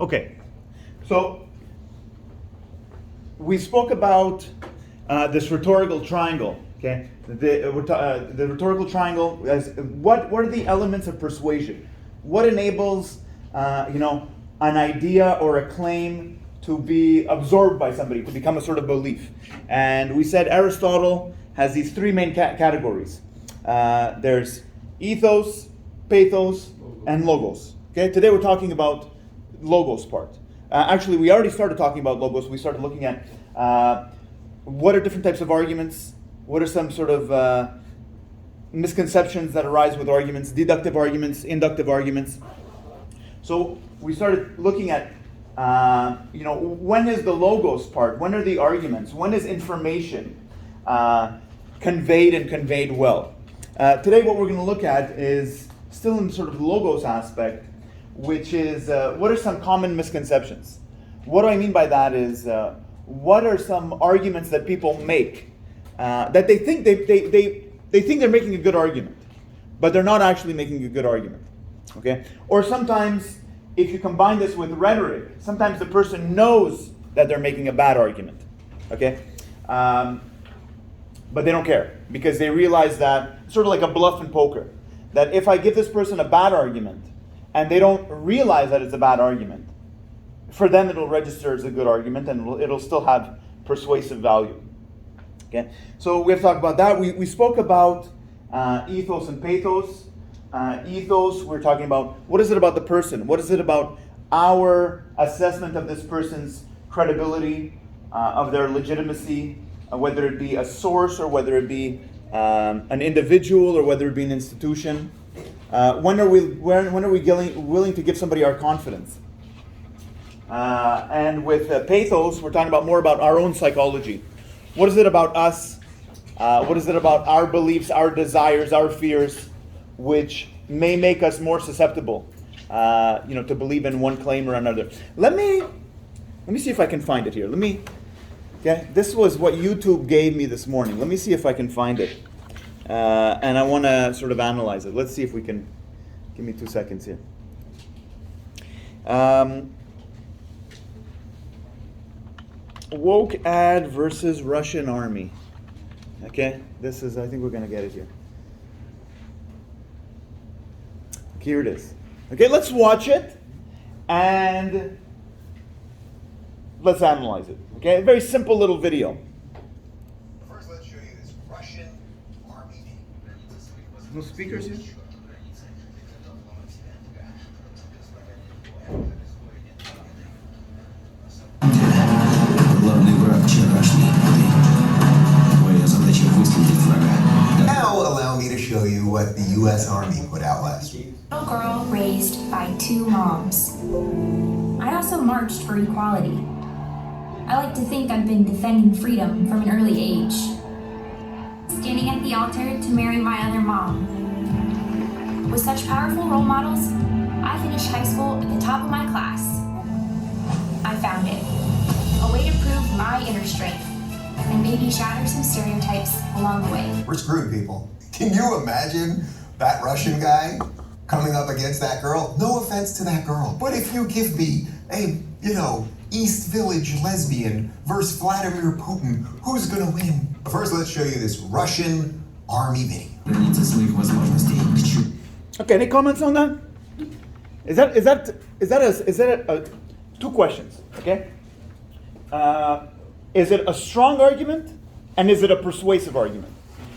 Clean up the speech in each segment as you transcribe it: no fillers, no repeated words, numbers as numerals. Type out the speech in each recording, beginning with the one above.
Okay, so we spoke about this rhetorical triangle. Okay, the rhetorical triangle. What are the elements of persuasion? What enables an idea or a claim to be absorbed by somebody, to become a sort of belief? And we said Aristotle has these three main categories. There's ethos, pathos, and logos. Okay, today we're talking about logos part. Actually, we already started talking about logos. We started looking at what are different types of arguments, what are some sort of misconceptions that arise with arguments, deductive arguments, inductive arguments. So we started looking at, when is the logos part? When are the arguments? When is information conveyed and conveyed well? Today what we're going to look at is still in sort of the logos aspect, which is what are some common misconceptions? What do I mean by that is what are some arguments that people make that they think they think they're making a good argument, but they're not actually making a good argument. Okay? Or sometimes if you combine this with rhetoric, sometimes the person knows that they're making a bad argument. Okay? But they don't care because they realize that, sort of like a bluff in poker, that if I give this person a bad argument and they don't realize that it's a bad argument, for them it'll register as a good argument and it'll still have persuasive value. Okay, so we have talked about that. We spoke about ethos and pathos. Ethos, we're talking about what is it about the person? What is it about our assessment of this person's credibility, of their legitimacy, whether it be a source or whether it be an individual or whether it be an institution. When are we willing to give somebody our confidence? And with pathos, we're talking about more about our own psychology. What is it about us? What is it about our beliefs, our desires, our fears, which may make us more susceptible, to believe in one claim or another? Let me see if I can find it here. Okay, this was what YouTube gave me this morning. Let me see if I can find it, and I want to sort of analyze it. Let's see if we can. Give me 2 seconds here. Woke ad versus Russian army. Okay, this is, I think we're going to get it here. Here it is. Okay, let's watch it and let's analyze it. Okay, a very simple little video. First, let's show you this Russian army. No speakers here? Now, allow me to show you what the U.S. Army put out last week. Little girl raised by two moms. I also marched for equality. I like to think I've been defending freedom from an early age. Standing at the altar to marry my other mom. With such powerful role models, I finished high school at the top of my class. I found it. A way to prove my inner strength and maybe shatter some stereotypes along the way. We're screwed, people. Can you imagine that Russian guy coming up against that girl? No offense to that girl, but if you give me a, East Village lesbian versus Vladimir Putin, who's gonna win? First, let's show you this Russian army video. Okay, any comments on that? Is that two questions? Okay. Is it a strong argument and is it a persuasive argument?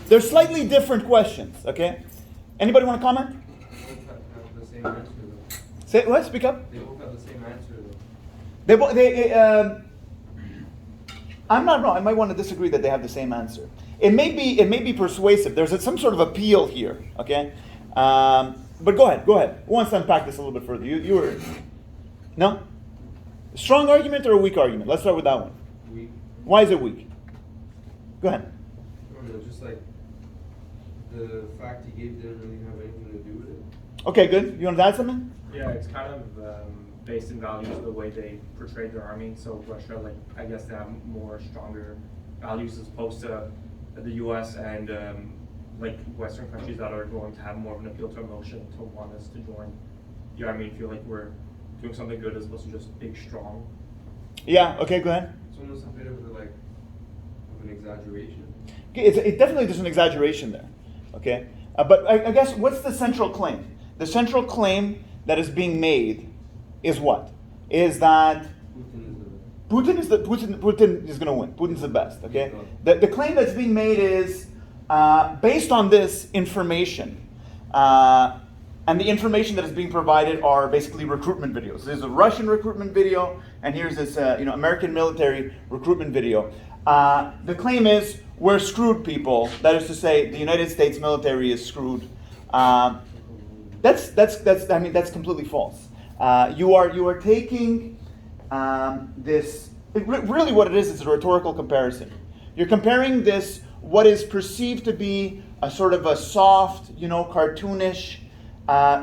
They're slightly different questions. Okay. Anybody want to comment? They both have the same answer, though. Say what? Speak up. They both have the same answer, though. I'm not wrong. I might want to disagree that they have the same answer. It may be persuasive. There's some sort of appeal here. Okay. But go ahead. Who wants to unpack this a little bit further? You were no. Strong argument or a weak argument? Let's start with that one. Weak. Why is it weak? Go ahead. I don't know, just like the fact he gave didn't really have anything to do with it. Okay, good. You want to add something? Yeah, it's kind of based in values the way they portrayed their army. So Russia, I guess they have more stronger values as opposed to the U.S. and Western countries that are going to have more of an appeal to emotion to want us to join the army and feel like we're doing something good as opposed to just being strong. Yeah. Okay. Go ahead. It's almost a bit of an exaggeration. It definitely there's an exaggeration there. Okay. But I guess what's the central claim? The central claim that is being made is what? Is that Putin is going to win. Putin's the best. Okay. The claim that's being made is based on this information, and the information that is being provided are basically recruitment videos. There's a Russian recruitment video, and here's this American military recruitment video. The claim is we're screwed, people. That is to say, the United States military is screwed. That's completely false. You are taking this. Really, what it is a rhetorical comparison. You're comparing this, what is perceived to be a sort of a soft, cartoonish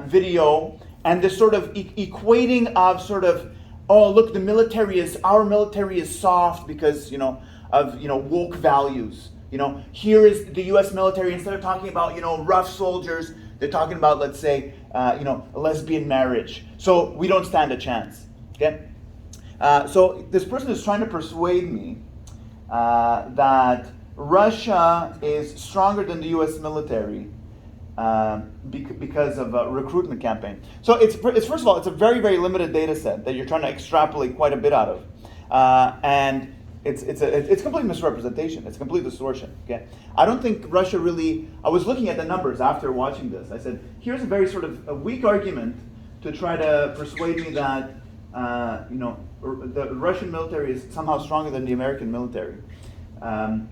video, and this sort of equating of sort of, oh look, our military is soft because of woke values. Here is the U.S. military. Instead of talking about rough soldiers, they're talking about, let's say, lesbian marriage. So we don't stand a chance. Okay. So this person is trying to persuade me that Russia is stronger than the U.S. military because of a recruitment campaign. So it's first of all, it's a very, very limited data set that you're trying to extrapolate quite a bit out of, and it's complete misrepresentation. It's complete distortion. Okay, I don't think Russia really. I was looking at the numbers after watching this. I said, here's a very sort of a weak argument to try to persuade me that the Russian military is somehow stronger than the American military. And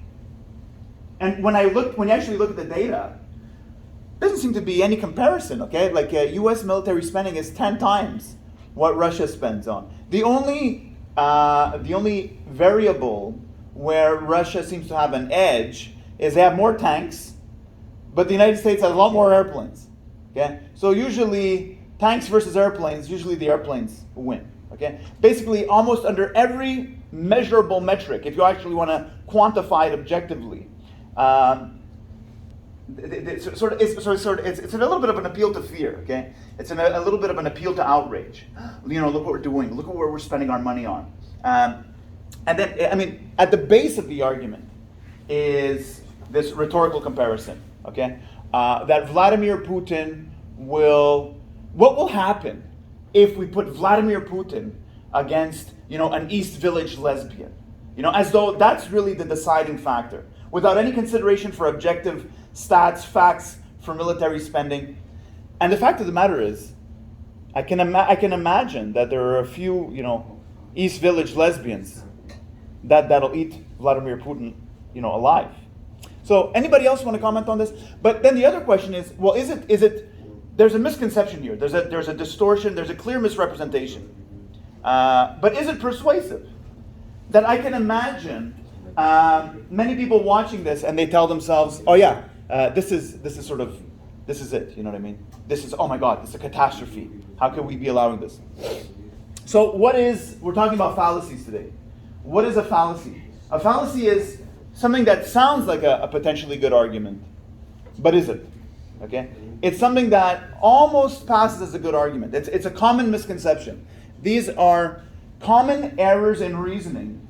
when you actually look at the data, there doesn't seem to be any comparison. Okay, like U.S. military spending is 10 times what Russia spends on. The only variable where Russia seems to have an edge is they have more tanks, but the United States has a lot more airplanes. Okay, so usually tanks versus airplanes, usually the airplanes win. Okay, basically almost under every measurable metric, if you actually want to quantify it objectively, it's a little bit of an appeal to fear. Okay, it's a little bit of an appeal to outrage. Look what we're doing. Look at where we're spending our money on. And then, at the base of the argument is this rhetorical comparison. Okay, that Vladimir Putin what will happen if we put Vladimir Putin against an East Village lesbian? As though that's really the deciding factor, without any consideration for objective stats, facts for military spending. And the fact of the matter is, I can imagine that there are a few, East Village lesbians that'll eat Vladimir Putin, alive. So anybody else want to comment on this? But then the other question is, well, is it? There's a misconception here. There's a distortion. There's a clear misrepresentation. But is it persuasive? That I can imagine many people watching this and they tell themselves, oh yeah, this is it. You know what I mean? This is, oh my God, it's a catastrophe. How could we be allowing this? So we're talking about fallacies today. What is a fallacy? A fallacy is something that sounds like a potentially good argument, but isn't. Okay? It's something that almost passes as a good argument. It's a common misconception. These are common errors in reasoning,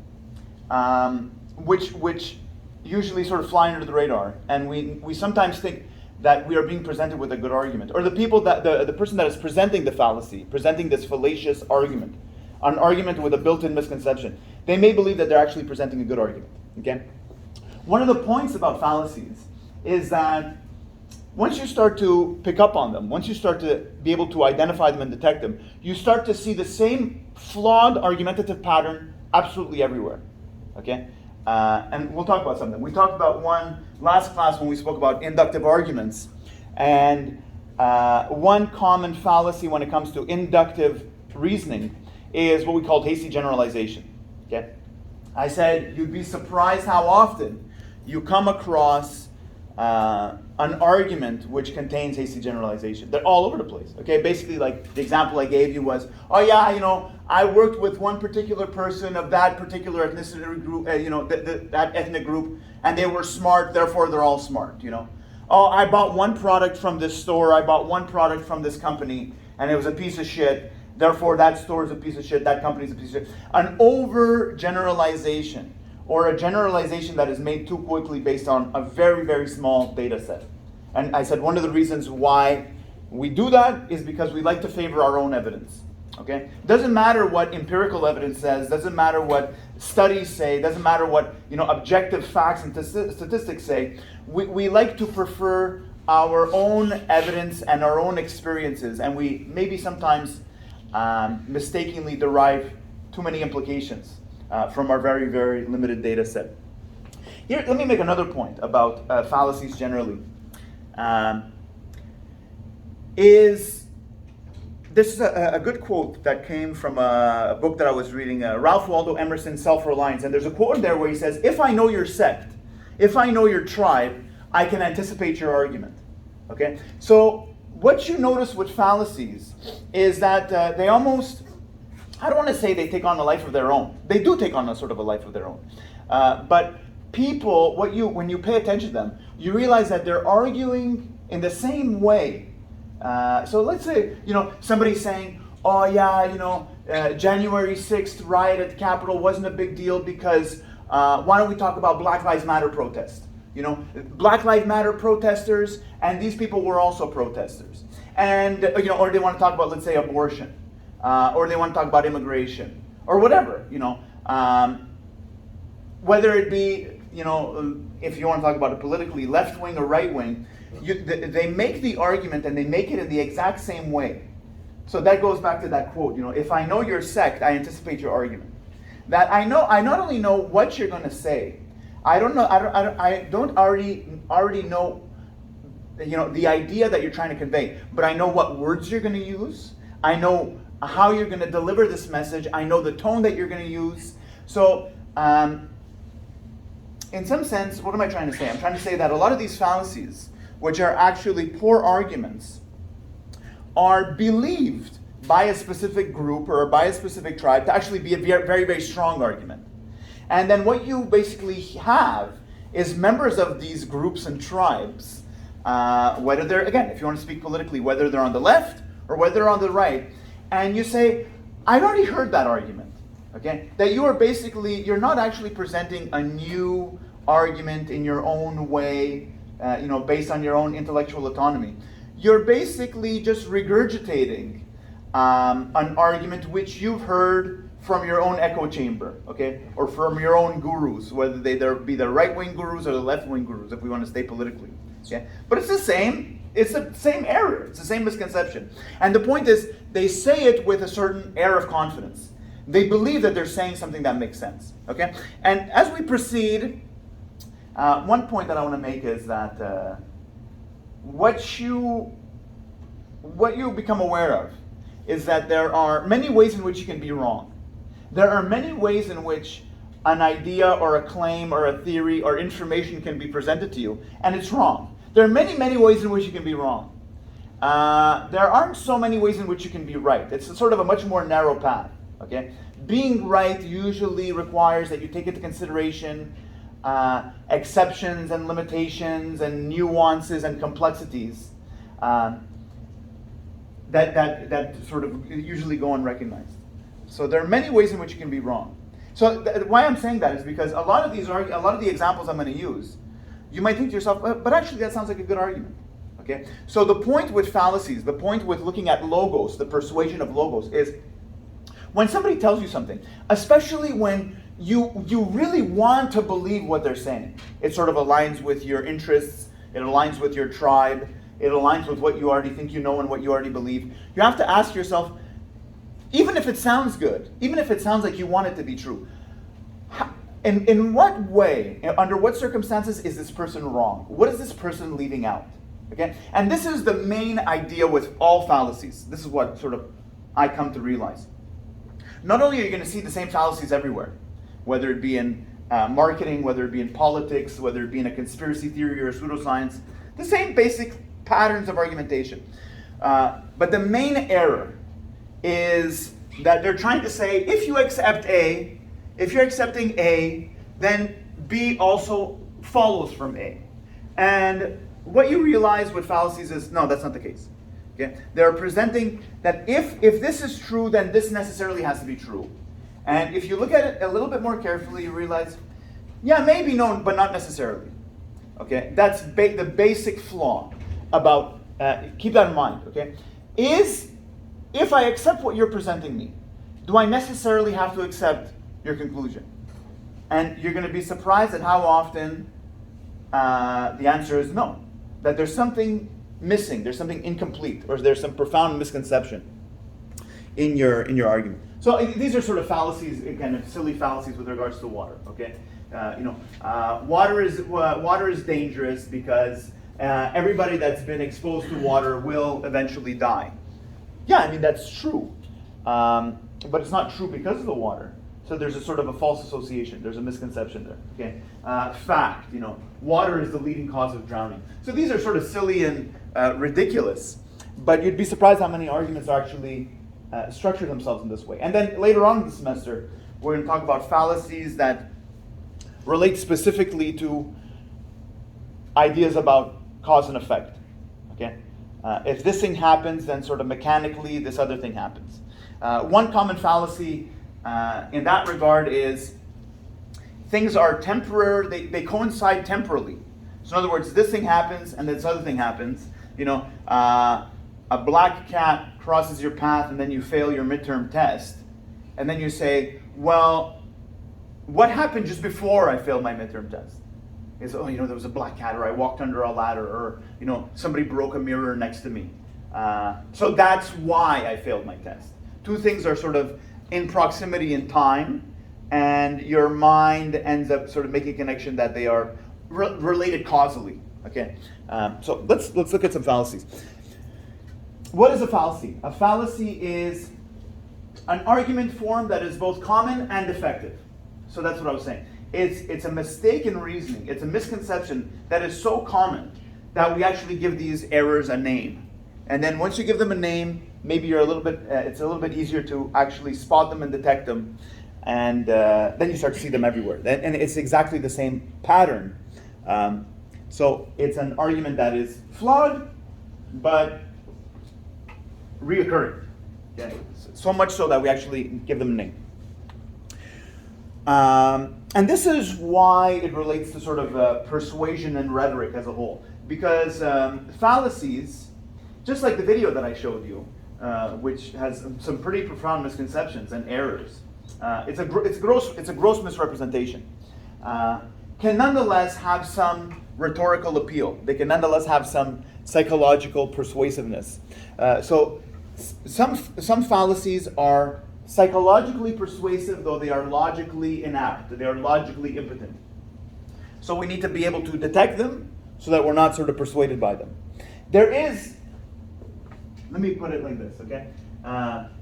which usually sort of fly under the radar, and we sometimes think that we are being presented with a good argument, or the person that is presenting the fallacy, presenting this fallacious argument, an argument with a built-in misconception, they may believe that they're actually presenting a good argument. Okay? One of the points about fallacies is that once you start to pick up on them, once you start to be able to identify them and detect them, you start to see the same flawed argumentative pattern absolutely everywhere. Okay? And we'll talk about something. We talked about one last class when we spoke about inductive arguments. And one common fallacy when it comes to inductive reasoning is what we call hasty generalization. Okay? I said you'd be surprised how often you come across an argument which contains hasty generalization. They're all over the place. Okay, basically, like the example I gave you was, oh yeah, I worked with one particular person of that particular ethnicity group, that ethnic group, and they were smart, therefore they're all smart. Oh, I bought one product from this store, I bought one product from this company, and it was a piece of shit, Therefore, that store is a piece of shit, that company is a piece of shit. An overgeneralization, or a generalization that is made too quickly based on a very, very small data set. And I said one of the reasons why we do that is because we like to favor our own evidence. Okay? Doesn't matter what empirical evidence says, doesn't matter what studies say, doesn't matter what objective facts and statistics say. We like to prefer our own evidence and our own experiences, and we maybe sometimes mistakenly derive too many implications from our very, very limited data set. Here, let me make another point about fallacies generally. This is a good quote that came from a book that I was reading, Ralph Waldo Emerson's Self-Reliance. And there's a quote in there where he says, if I know your sect, if I know your tribe, I can anticipate your argument. Okay? So what you notice with fallacies is that they almost, I don't want to say they take on a life of their own. They do take on a sort of a life of their own. But people, when you pay attention to them, you realize that they're arguing in the same way. So let's say, somebody's saying, oh yeah, January 6th riot at the Capitol wasn't a big deal because why don't we talk about Black Lives Matter protest? Black Lives Matter protesters, and these people were also protesters. And, or they want to talk about, let's say, abortion, or they want to talk about immigration, or whatever, whether it be, if you want to talk about it politically, left wing or right wing, they make the argument and they make it in the exact same way. So that goes back to that quote, if I know your sect, I anticipate your argument. That I not only know what you're going to say, I don't already know, the idea that you're trying to convey, but I know what words you're going to use. I know how you're going to deliver this message. I know the tone that you're going to use. So, in some sense, what am I trying to say? I'm trying to say that a lot of these fallacies, which are actually poor arguments, are believed by a specific group or by a specific tribe to actually be a very, very, very strong argument. And then what you basically have is members of these groups and tribes, whether they're, again, if you want to speak politically, whether they're on the left or whether they're on the right, and you say, I've already heard that argument, okay? That you're not actually presenting a new argument in your own way, based on your own intellectual autonomy. You're basically just regurgitating an argument which you've heard from your own echo chamber, okay? Or from your own gurus, whether they be the right-wing gurus or the left-wing gurus, if we want to stay politically, okay? But it's the same error, it's the same misconception. And the point is, they say it with a certain air of confidence. They believe that they're saying something that makes sense, okay? And as we proceed, one point that I want to make is that what you become aware of is that there are many ways in which you can be wrong. There are many ways in which an idea or a claim or a theory or information can be presented to you, and it's wrong. There are many, many ways in which you can be wrong. There aren't so many ways in which you can be right. It's sort of a much more narrow path, okay? Being right usually requires that you take into consideration exceptions and limitations and nuances and complexities that sort of usually go unrecognized. So there are many ways in which you can be wrong. So why I'm saying that is because a lot of the examples I'm going to use, you might think to yourself, but actually that sounds like a good argument. Okay? So the point with fallacies, the point with looking at logos, the persuasion of logos, is when somebody tells you something, especially when you really want to believe what they're saying, it sort of aligns with your interests, it aligns with your tribe, it aligns with what you already think you know and what you already believe. You have to ask yourself, even if it sounds good, even if it sounds like you want it to be true, in what way, under what circumstances is this person wrong? What is this person leaving out? Okay? And this is the main idea with all fallacies. This is what sort of I come to realize. Not only are you going to see the same fallacies everywhere, whether it be in marketing, whether it be in politics, whether it be in a conspiracy theory or a pseudoscience, the same basic patterns of argumentation. But the main error is that they're trying to say, if you accept A, if you're accepting A, then B also follows from A. And what you realize with fallacies is, no, that's not the case. Okay? They're presenting that if this is true, then this necessarily has to be true. And if you look at it a little bit more carefully, you realize, yeah, maybe no, but not necessarily. Okay? That's the basic flaw about, keep that in mind, okay? If I accept what you're presenting me, do I necessarily have to accept your conclusion? And you're going to be surprised at how often the answer is no. That there's something missing, there's something incomplete, or there's some profound misconception in your argument. So these are sort of fallacies, kind of silly fallacies with regards to water. Okay, water is dangerous because everybody that's been exposed to water will eventually die. Yeah, I mean that's true, but it's not true because of the water. So there's a sort of a false association. There's a misconception there. Okay, fact. Water is the leading cause of drowning. So these are sort of silly and ridiculous, but you'd be surprised how many arguments actually structure themselves in this way. And then later on in the semester, we're going to talk about fallacies that relate specifically to ideas about cause and effect. Okay, if this thing happens, then sort of mechanically this other thing happens. One common fallacy in that regard is things are temporary, they coincide temporally. So in other words, this thing happens and this other thing happens. A black cat crosses your path and then you fail your midterm test. And then you say, well, what happened just before I failed my midterm test? Is, there was a black cat, or I walked under a ladder, or, somebody broke a mirror next to me. So that's why I failed my test. Two things are sort of in proximity in time, and your mind ends up sort of making a connection that they are related causally. Okay, so let's look at some fallacies. What is a fallacy? A fallacy is an argument form that is both common and defective. So that's what I was saying. It's a mistake in reasoning. It's a misconception that is so common that we actually give these errors a name. And then once you give them a name, maybe it's a little bit easier to actually spot them and detect them. And then you start to see them everywhere. And it's exactly the same pattern. So it's an argument that is flawed, but reoccurring. Okay? So much so that we actually give them a name. And this is why it relates to sort of persuasion and rhetoric as a whole. Because fallacies, just like the video that I showed you, which has some pretty profound misconceptions and errors, it's a gross misrepresentation, can nonetheless have some rhetorical appeal. They can nonetheless have some psychological persuasiveness. So some fallacies are psychologically persuasive, though they are logically inapt. They are logically impotent. So we need to be able to detect them so that we're not sort of persuaded by them. Let me put it like this, okay?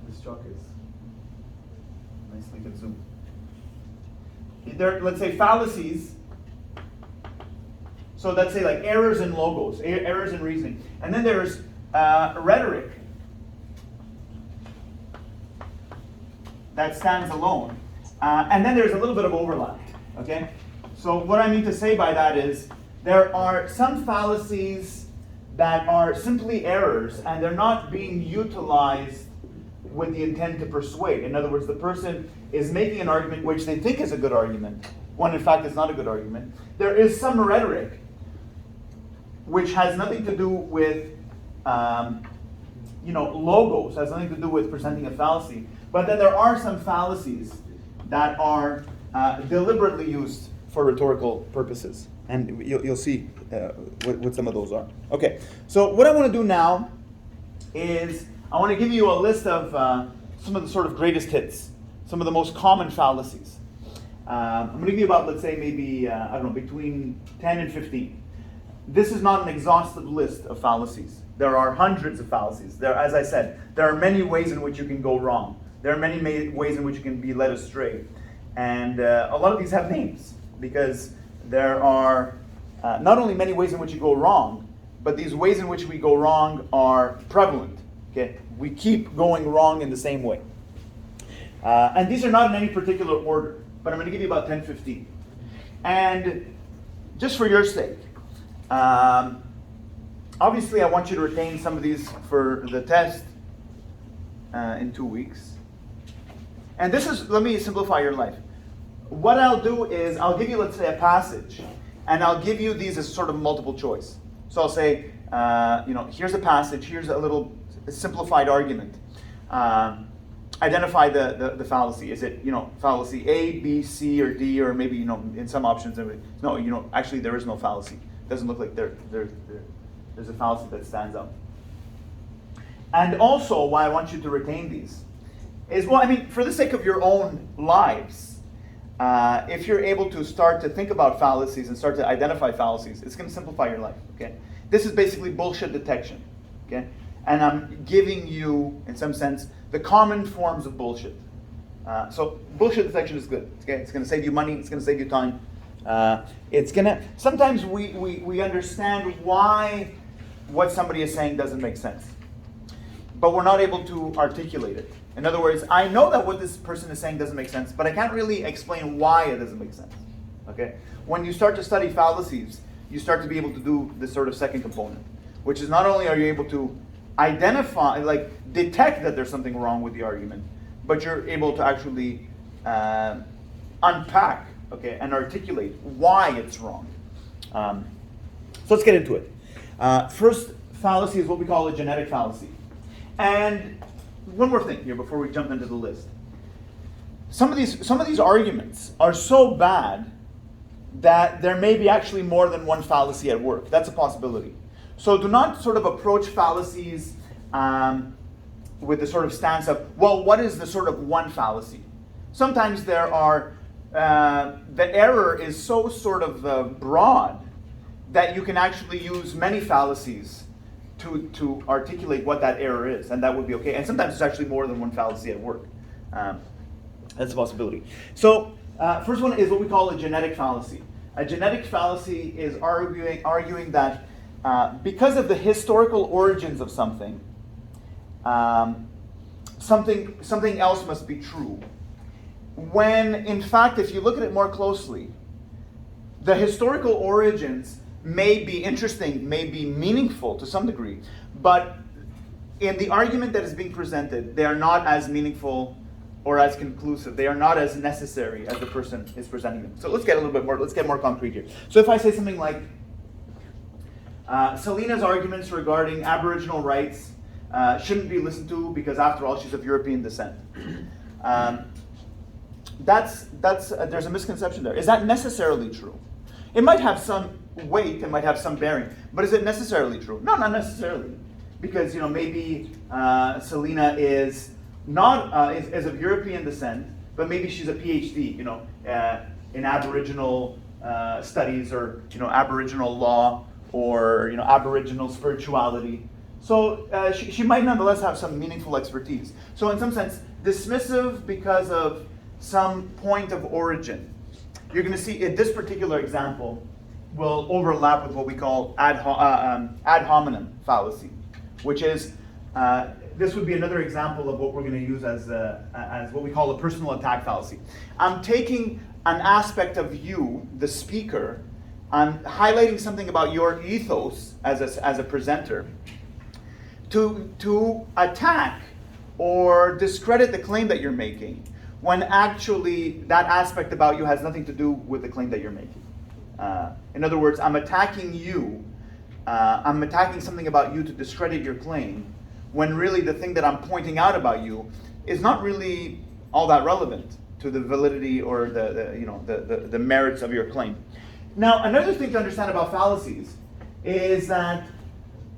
This chalk is nicely consumed. Let's say fallacies. So let's say like errors in logos, errors in reasoning. And then there's rhetoric that stands alone. And then there's a little bit of overlap, okay? So what I mean to say by that is there are some fallacies that are simply errors and they're not being utilized with the intent to persuade. In other words, the person is making an argument which they think is a good argument, when in fact it's not a good argument. There is some rhetoric which has nothing to do with logos, has nothing to do with presenting a fallacy. But then there are some fallacies that are deliberately used for rhetorical purposes. And you'll see what some of those are. Okay, so what I want to do now is I want to give you a list of some of the sort of greatest hits, some of the most common fallacies. I'm going to give you about, let's say, maybe, between 10 and 15. This is not an exhaustive list of fallacies. There are hundreds of fallacies. As I said, there are many ways in which you can go wrong. There are many ways in which you can be led astray. And a lot of these have names because there are not only many ways in which you go wrong, but these ways in which we go wrong are prevalent. Okay, we keep going wrong in the same way. And these are not in any particular order, but I'm going to give you about 10, 15. And just for your sake, Obviously, I want you to retain some of these for the test in 2 weeks. And this is, let me simplify your life. What I'll do is I'll give you, let's say, a passage, and I'll give you these as sort of multiple choice. So I'll say, here's a passage, here's a little simplified argument. Identify the fallacy. Is it, fallacy A, B, C, or D, or maybe, in some options, no, actually there is no fallacy. It doesn't look like there's a fallacy that stands out. And also, why I want you to retain these is, for the sake of your own lives, if you're able to start to think about fallacies and start to identify fallacies, it's going to simplify your life, okay? This is basically bullshit detection, okay? And I'm giving you, in some sense, the common forms of bullshit. So bullshit detection is good, okay? It's going to save you money, it's going to save you time. Sometimes we understand why what somebody is saying doesn't make sense, but we're not able to articulate it. In other words, I know that what this person is saying doesn't make sense, but I can't really explain why it doesn't make sense. Okay? When you start to study fallacies, you start to be able to do this sort of second component, which is not only are you able to identify, detect that there's something wrong with the argument, but you're able to actually unpack, okay, and articulate why it's wrong. So let's get into it. First fallacy is what we call a genetic fallacy. And one more thing here before we jump into the list. Some of these arguments are so bad that there may be actually more than one fallacy at work. That's a possibility. So do not sort of approach fallacies with the sort of stance of, well, what is the sort of one fallacy? Sometimes there are, the error is so sort of broad that you can actually use many fallacies to articulate what that error is, and that would be okay. And sometimes it's actually more than one fallacy at work. That's a possibility. So first one is what we call a genetic fallacy. A genetic fallacy is arguing that because of the historical origins of something, something else must be true. When in fact, if you look at it more closely, the historical origins may be interesting, may be meaningful to some degree, but in the argument that is being presented, they are not as meaningful or as conclusive. They are not as necessary as the person is presenting them. So let's get more concrete here. So if I say something like, Selena's arguments regarding Aboriginal rights shouldn't be listened to because after all, she's of European descent. There's a misconception there. Is that necessarily true? It might have some weight, it might have some bearing, but is it necessarily true? No, not necessarily, because maybe Selena is not is of European descent, but maybe she's a PhD, in Aboriginal studies or Aboriginal law or Aboriginal spirituality. So she might nonetheless have some meaningful expertise. So in some sense, dismissive because of some point of origin. You're going to see in this particular example will overlap with what we call ad hominem fallacy, which is this would be another example of what we're going to use as what we call a personal attack fallacy. I'm taking an aspect of you, the speaker, I'm highlighting something about your ethos as a presenter to attack or discredit the claim that you're making, when actually that aspect about you has nothing to do with the claim that you're making. In other words, I'm attacking you, I'm attacking something about you to discredit your claim, when really the thing that I'm pointing out about you is not really all that relevant to the validity or the merits of your claim. Now, another thing to understand about fallacies is that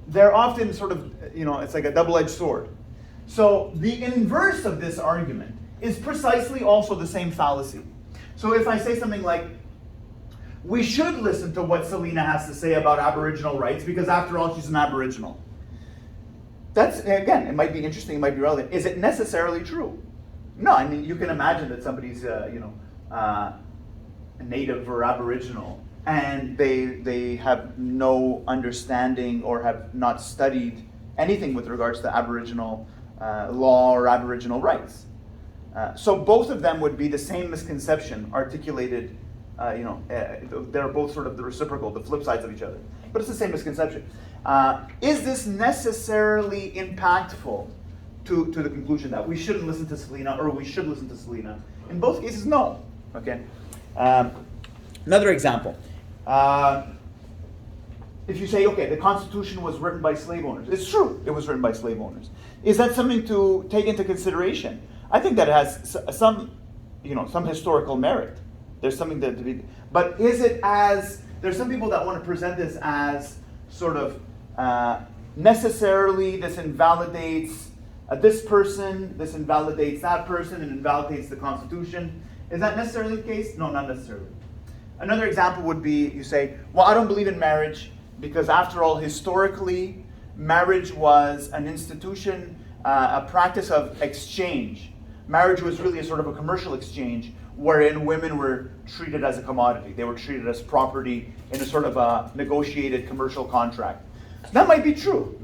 they're often sort of, it's like a double-edged sword. So the inverse of this argument is precisely also the same fallacy. So if I say something like, we should listen to what Selena has to say about Aboriginal rights because after all, she's an Aboriginal. That's, again, it might be interesting, it might be relevant. Is it necessarily true? No, I mean, you can imagine that somebody's, a native or Aboriginal, and they have no understanding or have not studied anything with regards to Aboriginal law or Aboriginal rights. So both of them would be the same misconception articulated, they're both sort of the reciprocal, the flip sides of each other. But it's the same misconception. Is this necessarily impactful to the conclusion that we shouldn't listen to Selena or we should listen to Selena? In both cases, no. Okay. Another example. If you say, okay, the Constitution was written by slave owners. It's true, it was written by slave owners. Is that something to take into consideration? I think that it has some historical merit. There's something to be, but is it as, there's some people that want to present this as sort of necessarily this invalidates this person, this invalidates that person, and invalidates the Constitution. Is that necessarily the case? No, not necessarily. Another example would be, you say, well, I don't believe in marriage because after all, historically, marriage was an institution, a practice of exchange. Marriage was really a sort of a commercial exchange wherein women were treated as a commodity. They were treated as property in a sort of a negotiated commercial contract. That might be true.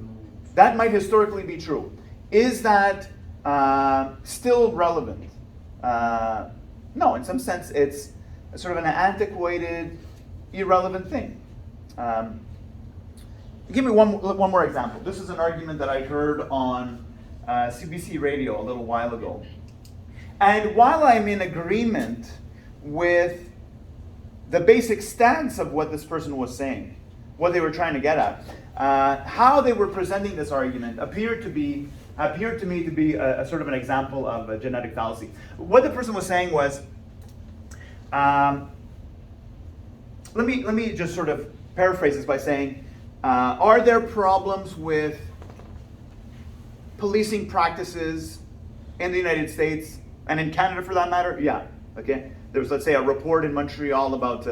That might historically be true. Is that still relevant? No, in some sense it's sort of an antiquated, irrelevant thing. Give me one more example. This is an argument that I heard on CBC radio a little while ago. And while I'm in agreement with the basic stance of what this person was saying, what they were trying to get at, how they were presenting this argument appeared to me to be a sort of an example of a genetic fallacy. What the person was saying was, let me just sort of paraphrase this by saying, are there problems with policing practices in the United States and in Canada for that matter? Yeah. Okay. There was, let's say, a report in Montreal about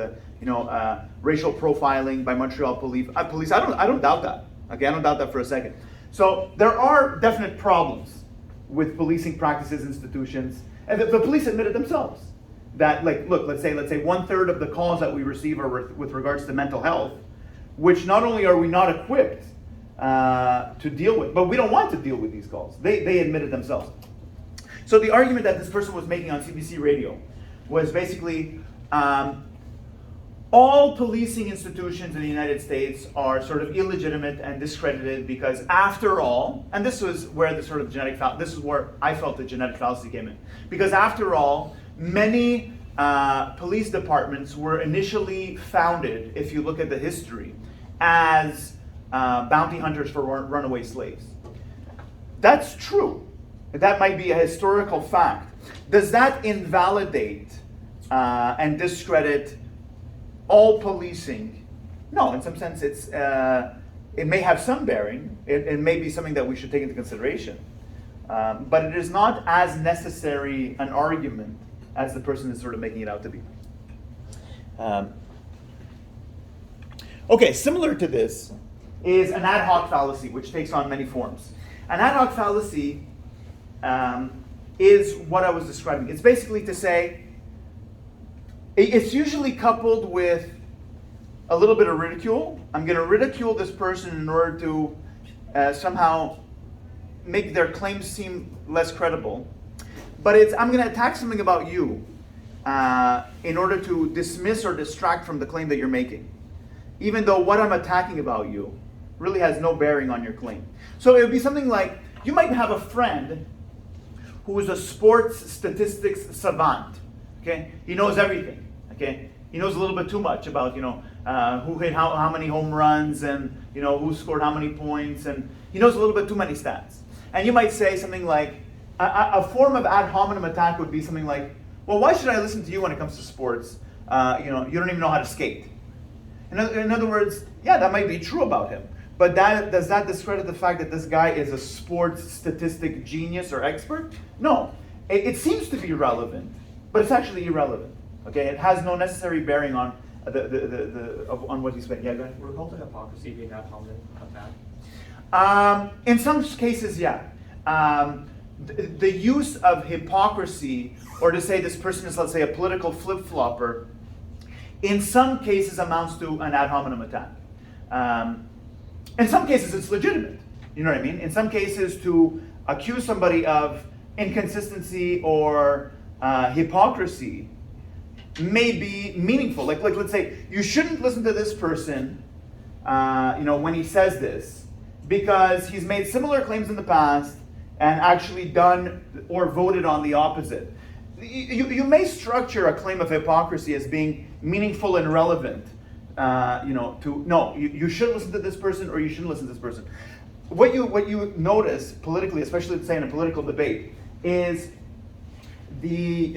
racial profiling by Montreal police. I don't doubt that. Okay, I don't doubt that for a second. So there are definite problems with policing practices, institutions, and the police admit it themselves. That, like, look, let's say 1/3 of the calls that we receive are with regards to mental health, which not only are we not equipped to deal with, but we don't want to deal with these calls. They admit it themselves. So the argument that this person was making on CBC radio was basically all policing institutions in the United States are sort of illegitimate and discredited because after all, and this was where the sort of this is where I felt the genetic fallacy came in. Because after all, many police departments were initially founded, if you look at the history, as bounty hunters for runaway slaves. That's true. That might be a historical fact. Does that invalidate and discredit all policing? No, in some sense it may have some bearing. It may be something that we should take into consideration. But it is not as necessary an argument as the person is sort of making it out to be. Okay, similar to this is an ad hoc fallacy, which takes on many forms. An ad hoc fallacy is what I was describing. It's basically to say, it's usually coupled with a little bit of ridicule. I'm going to ridicule this person in order to somehow make their claims seem less credible. But I'm going to attack something about you in order to dismiss or distract from the claim that you're making, even though what I'm attacking about you really has no bearing on your claim. So it would be something like, you might have a friend who is a sports statistics savant. Okay, he knows everything. Okay, he knows a little bit too much about who hit how many home runs and who scored how many points, and he knows a little bit too many stats. And you might say something like, a form of ad hominem attack would be something like, well, why should I listen to you when it comes to sports? You don't even know how to skate. In other words, yeah, that might be true about him. But does that discredit the fact that this guy is a sports statistic genius or expert? No. It seems to be relevant, but it's actually irrelevant. Okay, it has no necessary bearing on on what he's saying. Yeah, go ahead. Would cult of hypocrisy being ad hominem attack? In some cases, yeah. The use of hypocrisy, or to say this person is, let's say, a political flip-flopper, in some cases amounts to an ad hominem attack. In some cases, it's legitimate. You know what I mean? In some cases, to accuse somebody of inconsistency or hypocrisy may be meaningful. Like let's say, you shouldn't listen to this person when he says this, because he's made similar claims in the past and actually done or voted on the opposite. You may structure a claim of hypocrisy as being meaningful and relevant. You should listen to this person or you shouldn't listen to this person. What you notice politically, especially say in a political debate, is the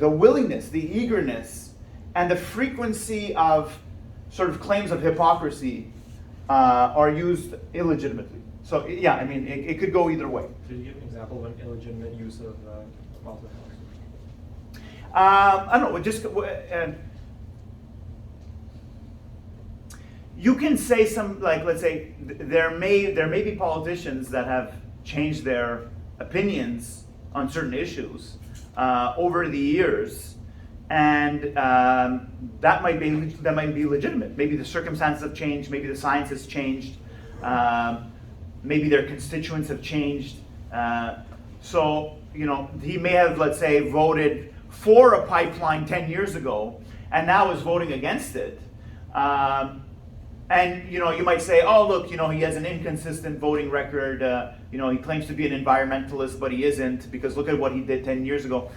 willingness, the eagerness, and the frequency of sort of claims of hypocrisy are used illegitimately. So yeah, I mean, it could go either way. Could you give an example of an illegitimate use of false hypocrisy? I don't know. Just you can say some, like, let's say there may be politicians that have changed their opinions on certain issues over the years, and that might be legitimate. Maybe the circumstances have changed. Maybe the science has changed. Maybe their constituents have changed. So he may have, let's say, voted for a pipeline 10 years ago, and now is voting against it. And you might say, oh look, he has an inconsistent voting record. He claims to be an environmentalist, but he isn't, because look at what he did 10 years ago.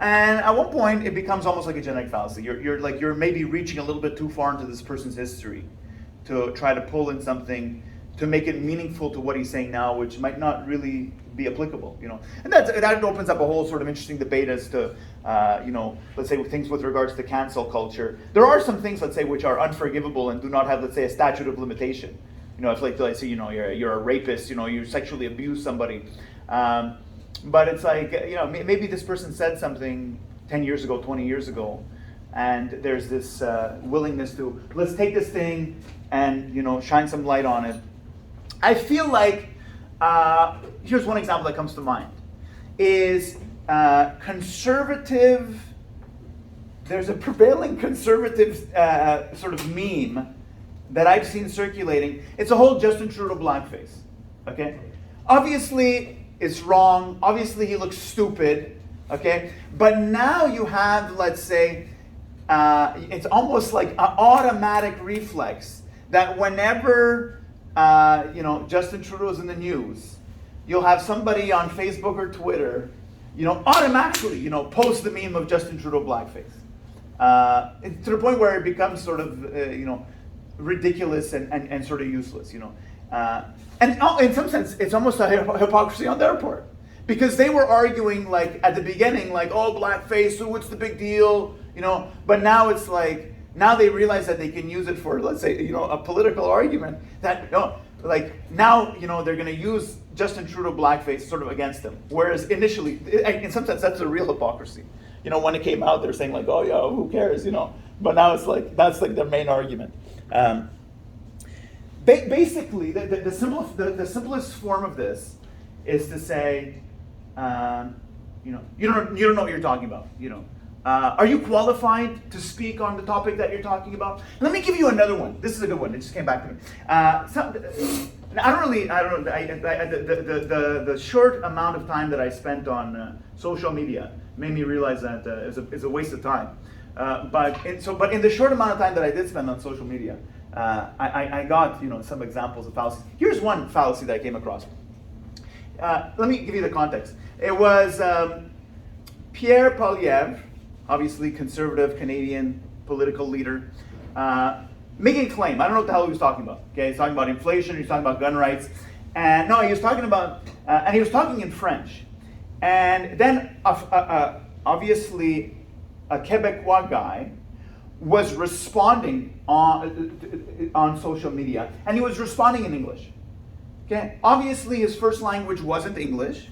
And at one point, it becomes almost like a genetic fallacy. You're maybe reaching a little bit too far into this person's history to try to pull in something to make it meaningful to what he's saying now, which might not really be applicable. And that opens up a whole sort of interesting debate as to, let's say things with regards to cancel culture. There are some things, let's say, which are unforgivable and do not have, let's say, a statute of limitation. If let's say, you're a rapist, you sexually abuse somebody. But it's like, maybe this person said something 10 years ago, 20 years ago, and there's this willingness to, let's take this thing and, shine some light on it. I feel like, here's one example that comes to mind, is conservative, there's a prevailing conservative sort of meme that I've seen circulating. It's a whole Justin Trudeau blackface, okay? Obviously, it's wrong. Obviously, he looks stupid, okay? But now you have, let's say, it's almost like an automatic reflex that whenever, Justin Trudeau's in the news, you'll have somebody on Facebook or Twitter, automatically, post the meme of Justin Trudeau blackface. To the point where it becomes sort of, ridiculous and sort of useless, And in some sense, it's almost a hypocrisy on their part. Because they were arguing, like, at the beginning, like, oh, blackface, so what's the big deal? But now it's like, now they realize that they can use it for, let's say, a political argument. That, now, they're going to use Justin Trudeau blackface sort of against them. Whereas initially, in some sense, that's a real hypocrisy. When it came out, they're saying, like, oh, yeah, who cares, But now it's like, that's like their main argument. Basically, the simplest form of this is to say, you don't know what you're talking about. Are you qualified to speak on the topic that you're talking about? Let me give you another one. This is a good one. It just came back to me. The short amount of time that I spent on social media made me realize that it's a waste of time. But in the short amount of time that I did spend on social media, I got some examples of fallacies. Here's one fallacy that I came across. Let me give you the context. It was Pierre Poilievre, obviously conservative Canadian political leader, making a claim. I don't know what the hell he was talking about. Okay, he's talking about inflation. He's talking about gun rights, and no, he was talking about, and he was talking in French. And then, obviously, a Quebecois guy was responding on social media, and he was responding in English. Okay, obviously his first language wasn't English,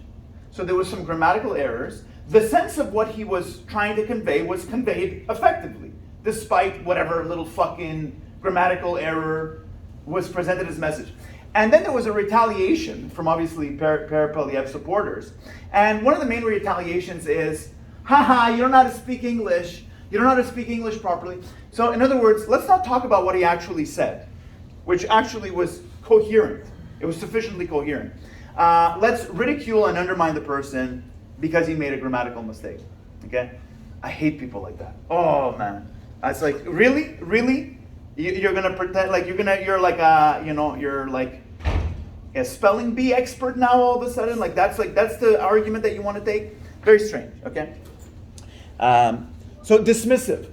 so there was some grammatical errors. The sense of what he was trying to convey was conveyed effectively, despite whatever little fucking grammatical error was presented as message. And then there was a retaliation from obviously Pierre Poilievre supporters. And one of the main retaliations is, haha, you don't know how to speak English. You don't know how to speak English properly. So in other words, let's not talk about what he actually said, which actually was coherent. It was sufficiently coherent. Let's ridicule and undermine the person because he made a grammatical mistake. Okay? I hate people like that. Oh man. It's like, really? Really? You're gonna pretend like you're like a spelling bee expert now all of a sudden. That's the argument that you want to take. Very strange. Okay. So dismissive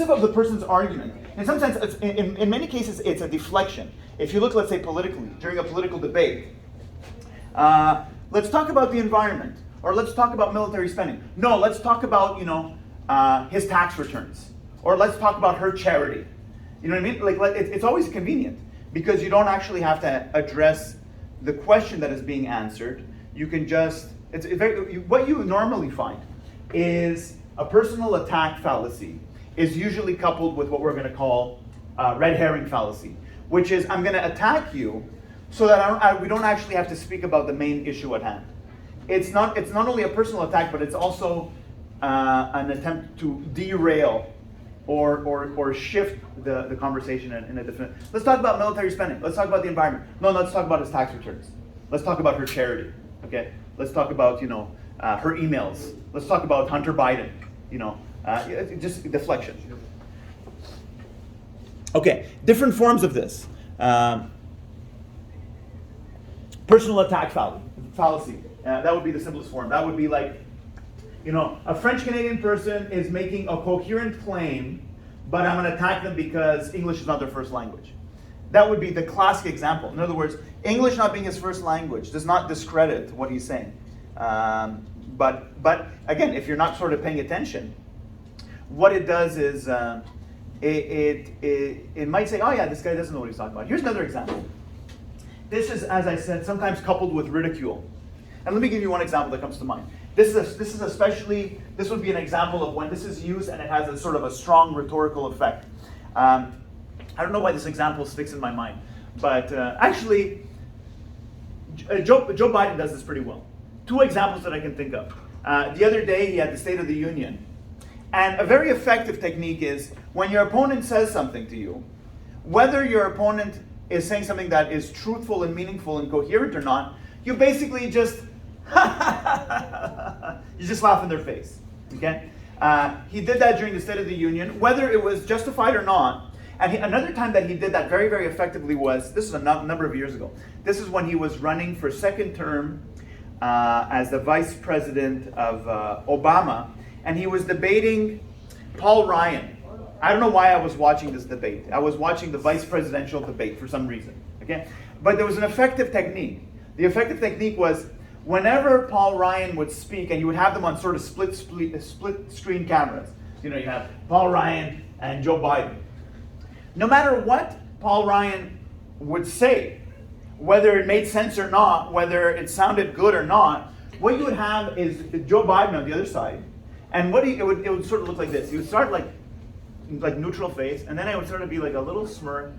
of the person's argument. In some sense, in many cases, it's a deflection. If you look, let's say, politically, during a political debate, let's talk about the environment, or let's talk about military spending. No, let's talk about, his tax returns, or let's talk about her charity. You know what I mean? It's always convenient, because you don't actually have to address the question that is being answered. You can just, what you normally find is a personal attack fallacy is usually coupled with what we're going to call red herring fallacy, which is I'm going to attack you so that we don't actually have to speak about the main issue at hand. It's not only a personal attack, but it's also an attempt to derail or shift the conversation in a different. Let's talk about military spending. Let's talk about the environment. No, let's talk about his tax returns. Let's talk about her charity. Okay. Let's talk about her emails. Let's talk about Hunter Biden. Just deflection. Okay, different forms of this. Personal attack fallacy. That would be the simplest form. That would be like, a French-Canadian person is making a coherent claim, but I'm going to attack them because English is not their first language. That would be the classic example. In other words, English not being his first language does not discredit what he's saying. But again, if you're not sort of paying attention, what it does is it might say, oh yeah, this guy doesn't know what he's talking about. Here's another example. This is, as I said, sometimes coupled with ridicule. And let me give you one example that comes to mind. This would be an example of when this is used and it has a sort of a strong rhetorical effect. I don't know why this example sticks in my mind, but actually, Joe Biden does this pretty well. Two examples that I can think of. The other day, he had the State of the Union. And a very effective technique is when your opponent says something to you, whether your opponent is saying something that is truthful and meaningful and coherent or not, you basically just you just laugh in their face. Okay? He did that during the State of the Union, whether it was justified or not. And another time that he did that very, very effectively was, this is a number of years ago. This is when he was running for second term as the vice president of Obama, and he was debating Paul Ryan. I don't know why I was watching this debate. I was watching the vice presidential debate for some reason. Okay, but there was an effective technique. The effective technique was whenever Paul Ryan would speak, and you would have them on sort of split screen cameras. You have Paul Ryan and Joe Biden. No matter what Paul Ryan would say, whether it made sense or not, whether it sounded good or not, what you would have is Joe Biden on the other side, and it would sort of look like this. He would start like neutral face, and then it would sort of be like a little smirk,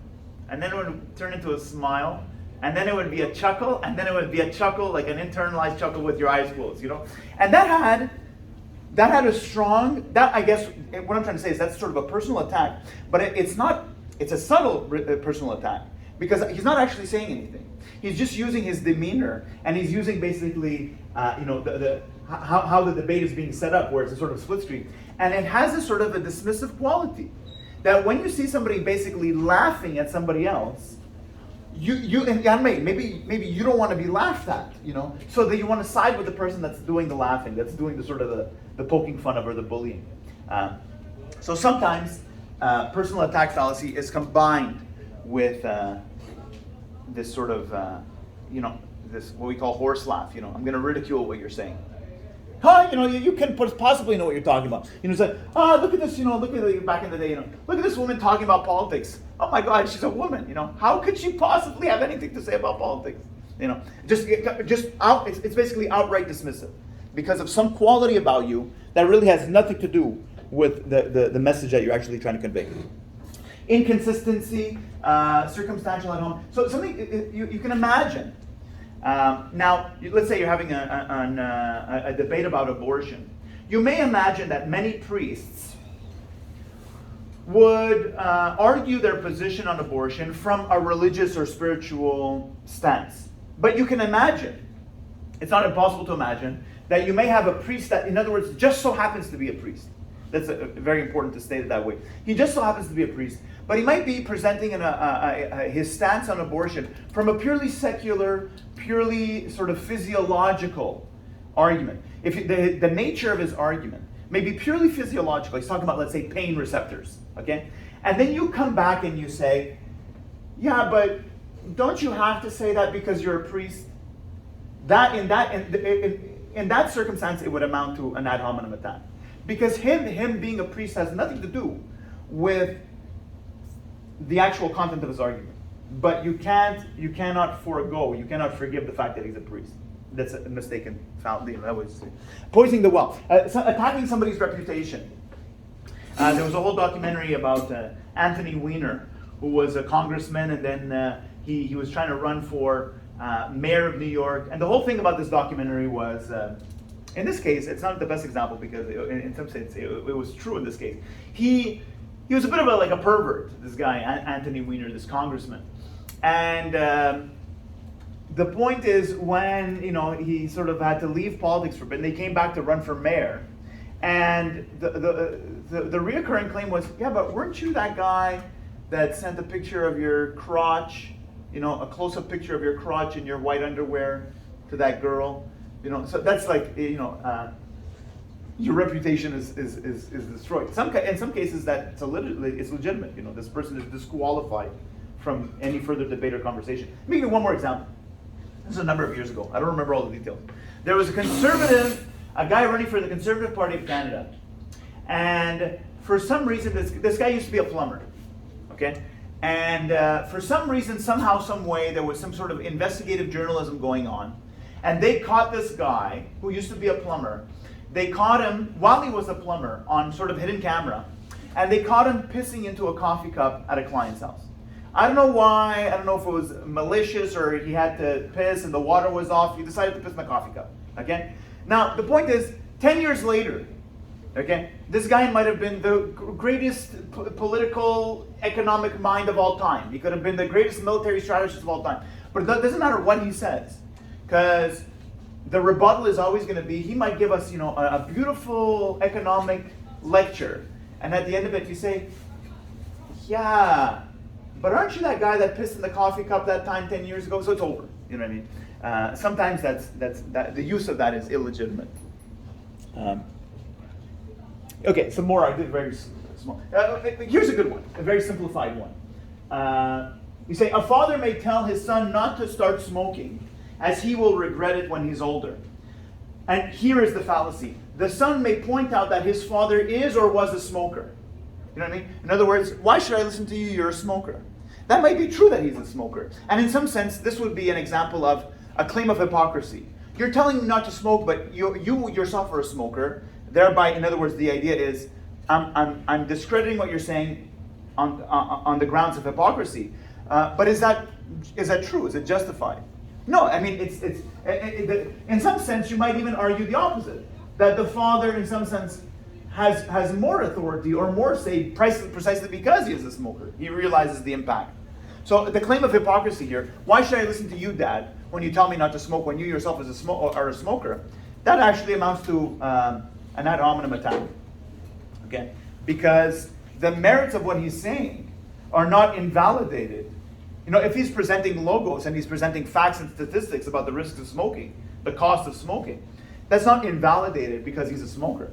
and then it would turn into a smile, and then it would be a chuckle, and then it would be a chuckle, like an internalized chuckle with your eyes closed, And that had a strong, I guess, what I'm trying to say is that's sort of a personal attack, but it's not, it's a subtle personal attack, because he's not actually saying anything. He's just using his demeanor, and he's using basically, how the debate is being set up, where it's a sort of split screen. And it has a sort of a dismissive quality, that when you see somebody basically laughing at somebody else, maybe you don't want to be laughed at, so that you want to side with the person that's doing the laughing, that's doing the sort of the poking fun of or the bullying. So sometimes personal attack fallacy is combined with this sort of, this what we call horse laugh. I'm going to ridicule what you're saying. You can possibly know what you're talking about. It's like, look at this, look at back in the day, look at this woman talking about politics. Oh my God, she's a woman, How could she possibly have anything to say about politics? It's basically outright dismissive because of some quality about you that really has nothing to do with the message that you're actually trying to convey. Inconsistency, circumstantial at home. So something you can imagine. Now, let's say you're having a debate about abortion. You may imagine that many priests would argue their position on abortion from a religious or spiritual stance. But you can imagine, it's not impossible to imagine, that you may have a priest that, in other words, just so happens to be a priest. That's very important to state it that way. He just so happens to be a priest, but he might be presenting his stance on abortion from a purely secular, purely sort of physiological argument. If the nature of his argument may be purely physiological, he's talking about, let's say, pain receptors, okay? And then you come back and you say, yeah, but don't you have to say that because you're a priest? That in that circumstance, it would amount to an ad hominem attack, because him being a priest has nothing to do with the actual content of his argument. But you cannot forgive the fact that he's a priest. That's a mistaken fallacy. That was poisoning the well, attacking somebody's reputation. There was a whole documentary about Anthony Weiner, who was a congressman, and then he was trying to run for mayor of New York. And the whole thing about this documentary was, in this case, it's not the best example because in some sense it was true in this case. He was a bit of a pervert, this guy, Anthony Weiner, this congressman. And the point is, when he sort of had to leave politics for a bit, and they came back to run for mayor, and the reoccurring claim was, yeah, but weren't you that guy that sent a picture of your crotch, a close-up picture of your crotch in your white underwear to that girl? So that's like, your reputation is destroyed. In some cases, that it's legitimate. This person is disqualified from any further debate or conversation. Let me give you one more example. This is a number of years ago. I don't remember all the details. There was a guy running for the Conservative Party of Canada. And for some reason, this guy used to be a plumber. Okay? And for some reason, somehow, some way, there was some sort of investigative journalism going on. And they caught this guy, who used to be a plumber. They caught him, while he was a plumber, on sort of hidden camera. And they caught him pissing into a coffee cup at a client's house. I don't know why. I don't know if it was malicious or he had to piss and the water was off. He decided to piss in the coffee cup. Okay? Now, the point is, 10 years later, okay, this guy might have been the greatest political, economic mind of all time. He could have been the greatest military strategist of all time. But it doesn't matter what he says, because the rebuttal is always going to be, he might give us, a beautiful economic lecture, and at the end of it, you say, yeah, but aren't you that guy that pissed in the coffee cup that time 10 years ago? So it's over. You know what I mean? Sometimes the use of that is illegitimate. Okay, some more. I did very small. Here's a good one, a very simplified one. You say, a father may tell his son not to start smoking, as he will regret it when he's older. And here is the fallacy. The son may point out that his father is or was a smoker. You know what I mean? In other words, why should I listen to you? You're a smoker. That might be true that he's a smoker. And in some sense, this would be an example of a claim of hypocrisy. You're telling me not to smoke, but you yourself are a smoker. Thereby, in other words, the idea is, I'm discrediting what you're saying on the grounds of hypocrisy. But is that true? Is it justified? No, I mean, in some sense, you might even argue the opposite. That the father, in some sense, has more authority or more say precisely because he is a smoker. He realizes the impact. So the claim of hypocrisy here, why should I listen to you, Dad, when you tell me not to smoke when you yourself are a smoker? That actually amounts to an ad hominem attack. Okay? Because the merits of what he's saying are not invalidated. If he's presenting logos and he's presenting facts and statistics about the risks of smoking, the cost of smoking, that's not invalidated because he's a smoker.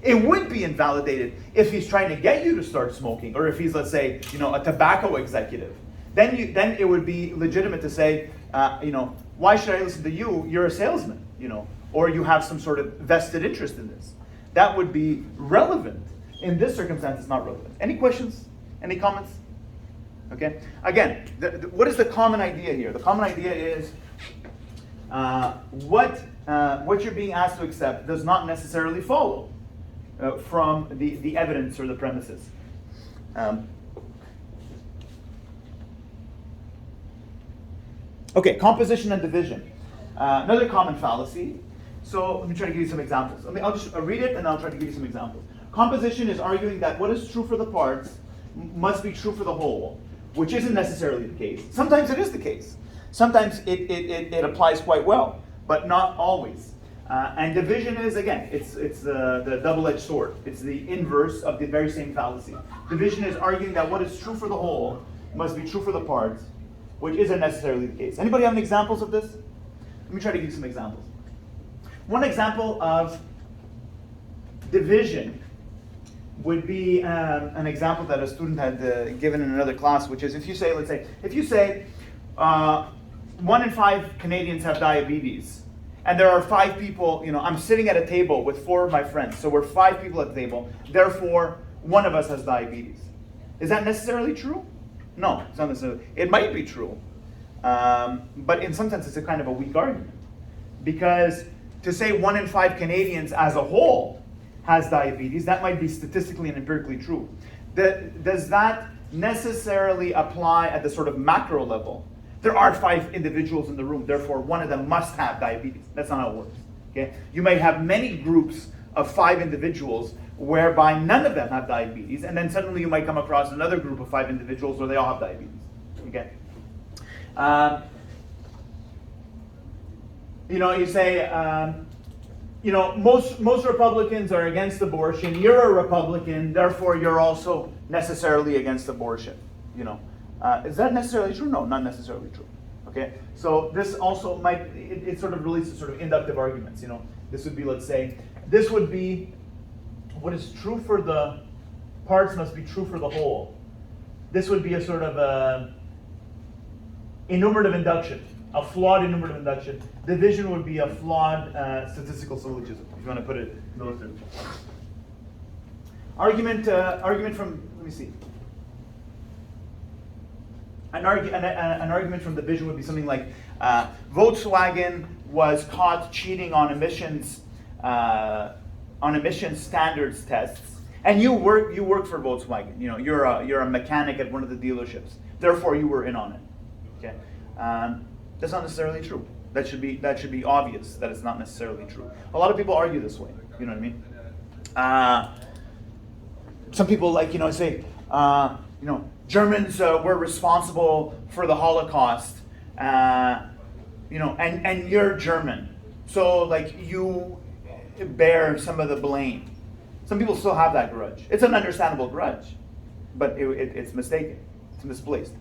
It would be invalidated if he's trying to get you to start smoking, or if he's, let's say, a tobacco executive. Then it would be legitimate to say, why should I listen to you? You're a salesman, or you have some sort of vested interest in this. That would be relevant. In this circumstance, it's not relevant. Any questions? Any comments? Okay. Again, what is the common idea here? The common idea is what you're being asked to accept does not necessarily follow from the evidence or the premises. Okay, composition and division. Another common fallacy. So let me try to give you some examples. I'll just read it and I'll try to give you some examples. Composition is arguing that what is true for the parts must be true for the whole, which isn't necessarily the case. Sometimes it is the case. Sometimes it applies quite well, but not always. And division is, again, it's the double-edged sword. It's the inverse of the very same fallacy. Division is arguing that what is true for the whole must be true for the parts, which isn't necessarily the case. Anybody have any examples of this? Let me try to give you some examples. One example of division would be an example that a student had given in another class, which is if you say, if you say 1 in 5 Canadians have diabetes, and there are 5 people, I'm sitting at a table with 4 of my friends, so we're 5 people at the table, therefore 1 of us has diabetes. Is that necessarily true? No, it's not necessarily. It might be true, but in some sense it's a kind of a weak argument. Because to say 1 in 5 Canadians as a whole has diabetes, that might be statistically and empirically true. Does that necessarily apply at the sort of macro level? There are 5 individuals in the room, therefore 1 of them must have diabetes. That's not how it works. Okay? You may have many groups of 5 individuals whereby none of them have diabetes, and then suddenly you might come across another group of 5 individuals where they all have diabetes. Okay? You say, most Republicans are against abortion. You're a Republican, therefore you're also necessarily against abortion. Is that necessarily true? No, not necessarily true. Okay, so this also might, it sort of relates to sort of inductive arguments. This would be, let's say, this would be what is true for the parts must be true for the whole. This would be a sort of enumerative induction, a flawed enumerative induction. Division would be a flawed statistical syllogism, if you want to put it in those terms. Argument from, let me see. An argument from division would be something like Volkswagen was caught cheating on emissions standards tests, and you work for Volkswagen. You're a mechanic at one of the dealerships. Therefore, you were in on it. Okay, that's not necessarily true. That should be obvious that it's not necessarily true. A lot of people argue this way. You know what I mean? Some people say Germans were responsible for the Holocaust, and you're German, so you bear some of the blame. Some people still have that grudge. It's an understandable grudge, but it's mistaken. It's misplaced.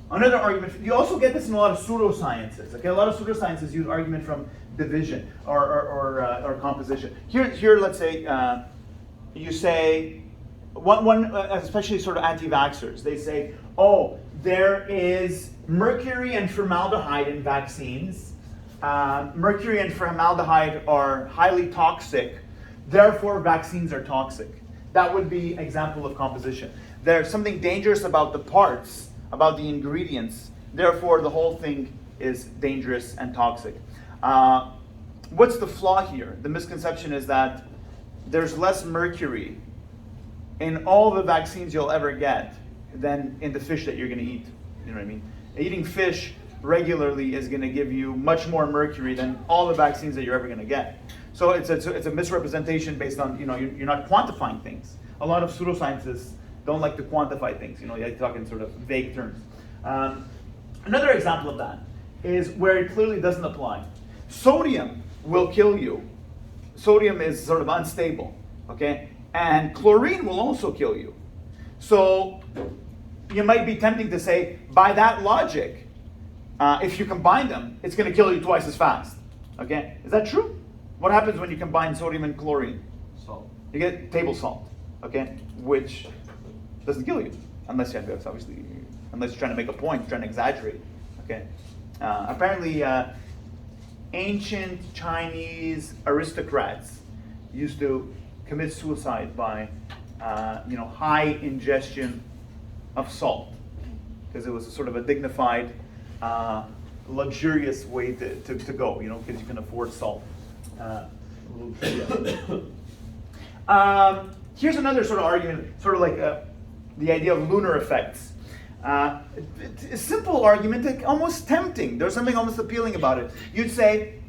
Another argument, you also get this in a lot of pseudosciences. Okay, a lot of pseudosciences use argument from division or composition. Here, let's say you say one especially sort of anti-vaxxers. They say, oh, there is mercury and formaldehyde in vaccines. Mercury and formaldehyde are highly toxic. Therefore, vaccines are toxic. That would be an example of composition. There's something dangerous about the parts, about the ingredients. Therefore, the whole thing is dangerous and toxic. What's the flaw here? The misconception is that there's less mercury in all the vaccines you'll ever get than in the fish that you're going to eat. You know what I mean? Eating fish regularly is going to give you much more mercury than all the vaccines that you're ever going to get. So it's a misrepresentation based on, you're not quantifying things. A lot of pseudoscientists don't like to quantify things. They talk in sort of vague terms. Another example of that is where it clearly doesn't apply. Sodium will kill you. Sodium is sort of unstable, okay? And chlorine will also kill you. So you might be tempting to say, by that logic, if you combine them, it's going to kill you twice as fast, okay? Is that true? What happens when you combine sodium and chlorine? Salt. You get table salt, okay? Which doesn't kill you, unless you're trying to make a point, trying to exaggerate, okay? Apparently, ancient Chinese aristocrats used to commit suicide by, high ingestion of salt, because it was a sort of a dignified, luxurious way to go, because you can afford salt. Here's another sort of argument, sort of like the idea of lunar effects. A simple argument, like almost tempting. There's something almost appealing about it. You'd say,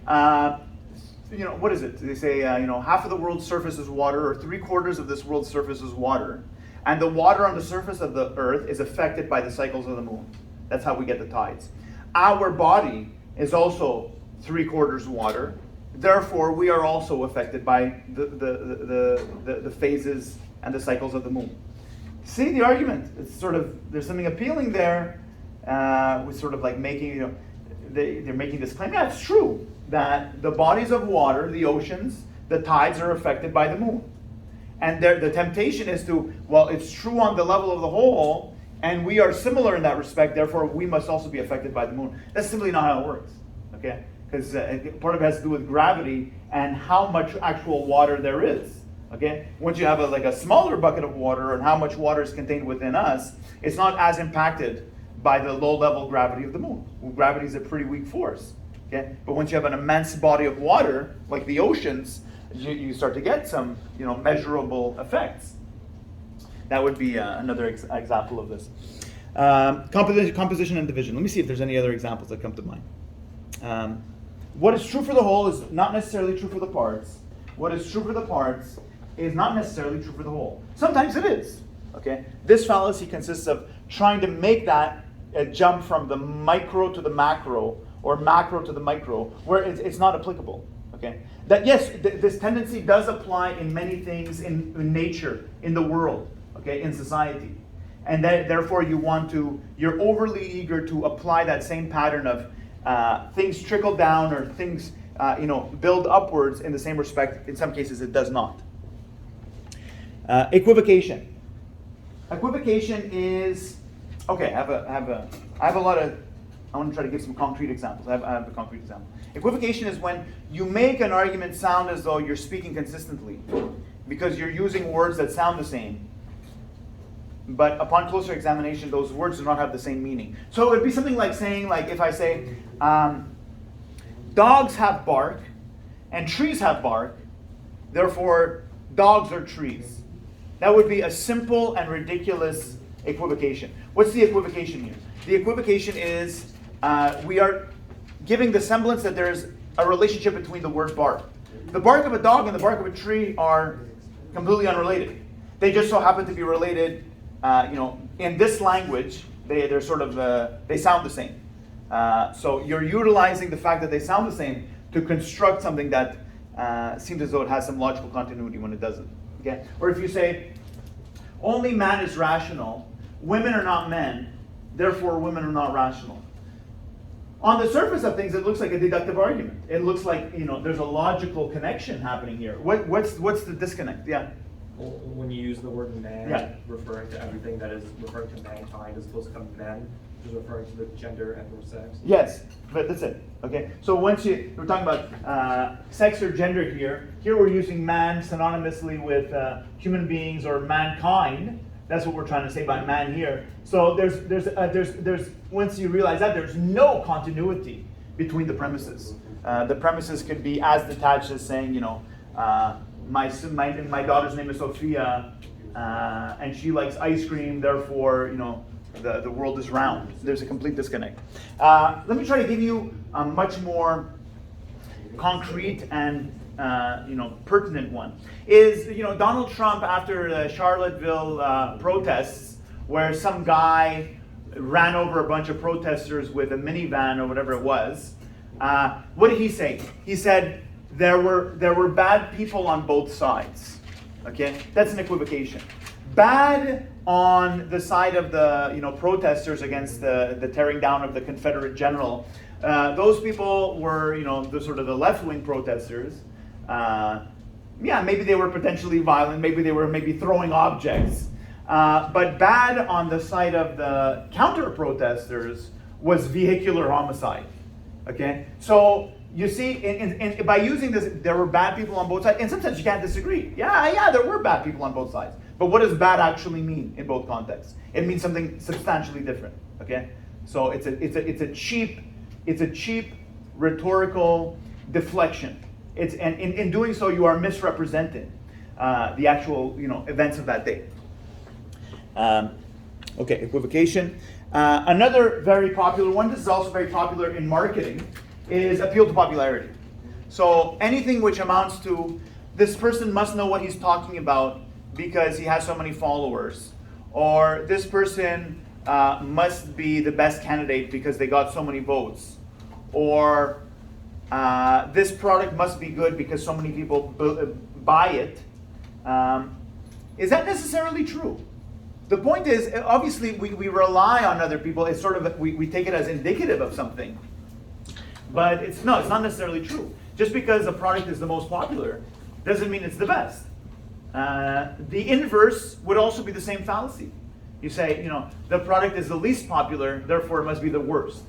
what is it? They say, half of the world's surface is water, or 3/4 of this world's surface is water, and the water on the surface of the Earth is affected by the cycles of the moon. That's how we get the tides. our body is also 3/4 water. Therefore, we are also affected by the phases and the cycles of the moon. See the argument? It's sort of, there's something appealing there, with sort of like making, they're making this claim. Yeah, it's true that the bodies of water, the oceans, the tides are affected by the moon. And the temptation is to, well, it's true on the level of the whole, and we are similar in that respect, therefore we must also be affected by the moon. That's simply not how it works, okay? Because part of it has to do with gravity and how much actual water there is, okay? Once you have a smaller bucket of water and how much water is contained within us, it's not as impacted by the low-level gravity of the moon. Gravity is a pretty weak force, okay? But once you have an immense body of water, like the oceans, you start to get some, measurable effects. That would be another example of this. Composition and division. Let me see if there's any other examples that come to mind. What is true for the whole is not necessarily true for the parts. What is true for the parts is not necessarily true for the whole. Sometimes it is. Okay. This fallacy consists of trying to make that a jump from the micro to the macro, or macro to the micro, where it's not applicable. Okay. That yes, this tendency does apply in many things in nature, in the world, okay, in society, and that therefore you're overly eager to apply that same pattern of things trickle down or things build upwards in the same respect. In some cases, it does not. Equivocation. Equivocation is okay. I have a lot of. I want to try to give some concrete examples. I have a concrete example. Equivocation is when you make an argument sound as though you're speaking consistently, because you're using words that sound the same, but upon closer examination, those words do not have the same meaning. So it would be something like saying, if I say, dogs have bark, and trees have bark, therefore dogs are trees. That would be a simple and ridiculous equivocation. What's the equivocation here? The equivocation is we are giving the semblance that there's a relationship between the word bark. The bark of a dog and the bark of a tree are completely unrelated. They just so happen to be related, in this language. They're sort of they sound the same. So you're utilizing the fact that they sound the same to construct something that seems as though it has some logical continuity when it doesn't. Okay? Or if you say, only man is rational, women are not men, therefore women are not rational. On the surface of things, it looks like a deductive argument. It looks like, there's a logical connection happening here. What's the disconnect? Yeah. When you use the word man, Yeah. referring to everything that is referring to mankind as opposed to men, which is referring to the gender and or sex. Yes, but that's it. Okay. So we're talking about sex or gender here. Here we're using man synonymously with human beings or mankind. That's what we're trying to say by man here. So there's once you realize that, there's no continuity between the premises. The premises could be as detached as saying, my daughter's name is Sophia, and she likes ice cream. Therefore, the world is round. There's a complete disconnect. Let me try to give you a much more concrete and pertinent one. Is Donald Trump, after the Charlottesville protests, where some guy ran over a bunch of protesters with a minivan or whatever it was. What did he say? He said there were bad people on both sides. Okay, that's an equivocation. Bad on the side of the protesters against the tearing down of the Confederate general. Those people were the sort of the left-wing protesters. Maybe they were potentially violent. Maybe they were throwing objects. But bad on the side of the counter-protesters was vehicular homicide. Okay, so you see, by using this, there were bad people on both sides. In some sense, you can't disagree. Yeah, there were bad people on both sides. But what does bad actually mean in both contexts? It means something substantially different. Okay, so it's a cheap rhetorical deflection. And in doing so, you are misrepresenting the actual events of that day. Okay, equivocation. Another very popular one, this is also very popular in marketing, is appeal to popularity. So anything which amounts to, this person must know what he's talking about because he has so many followers, or this person must be the best candidate because they got so many votes, or this product must be good because so many people buy it. Is that necessarily true? The point is, obviously, we rely on other people. It's sort of, we take it as indicative of something. But it's not necessarily true. Just because a product is the most popular doesn't mean it's the best. The inverse would also be the same fallacy. You say, the product is the least popular, therefore it must be the worst.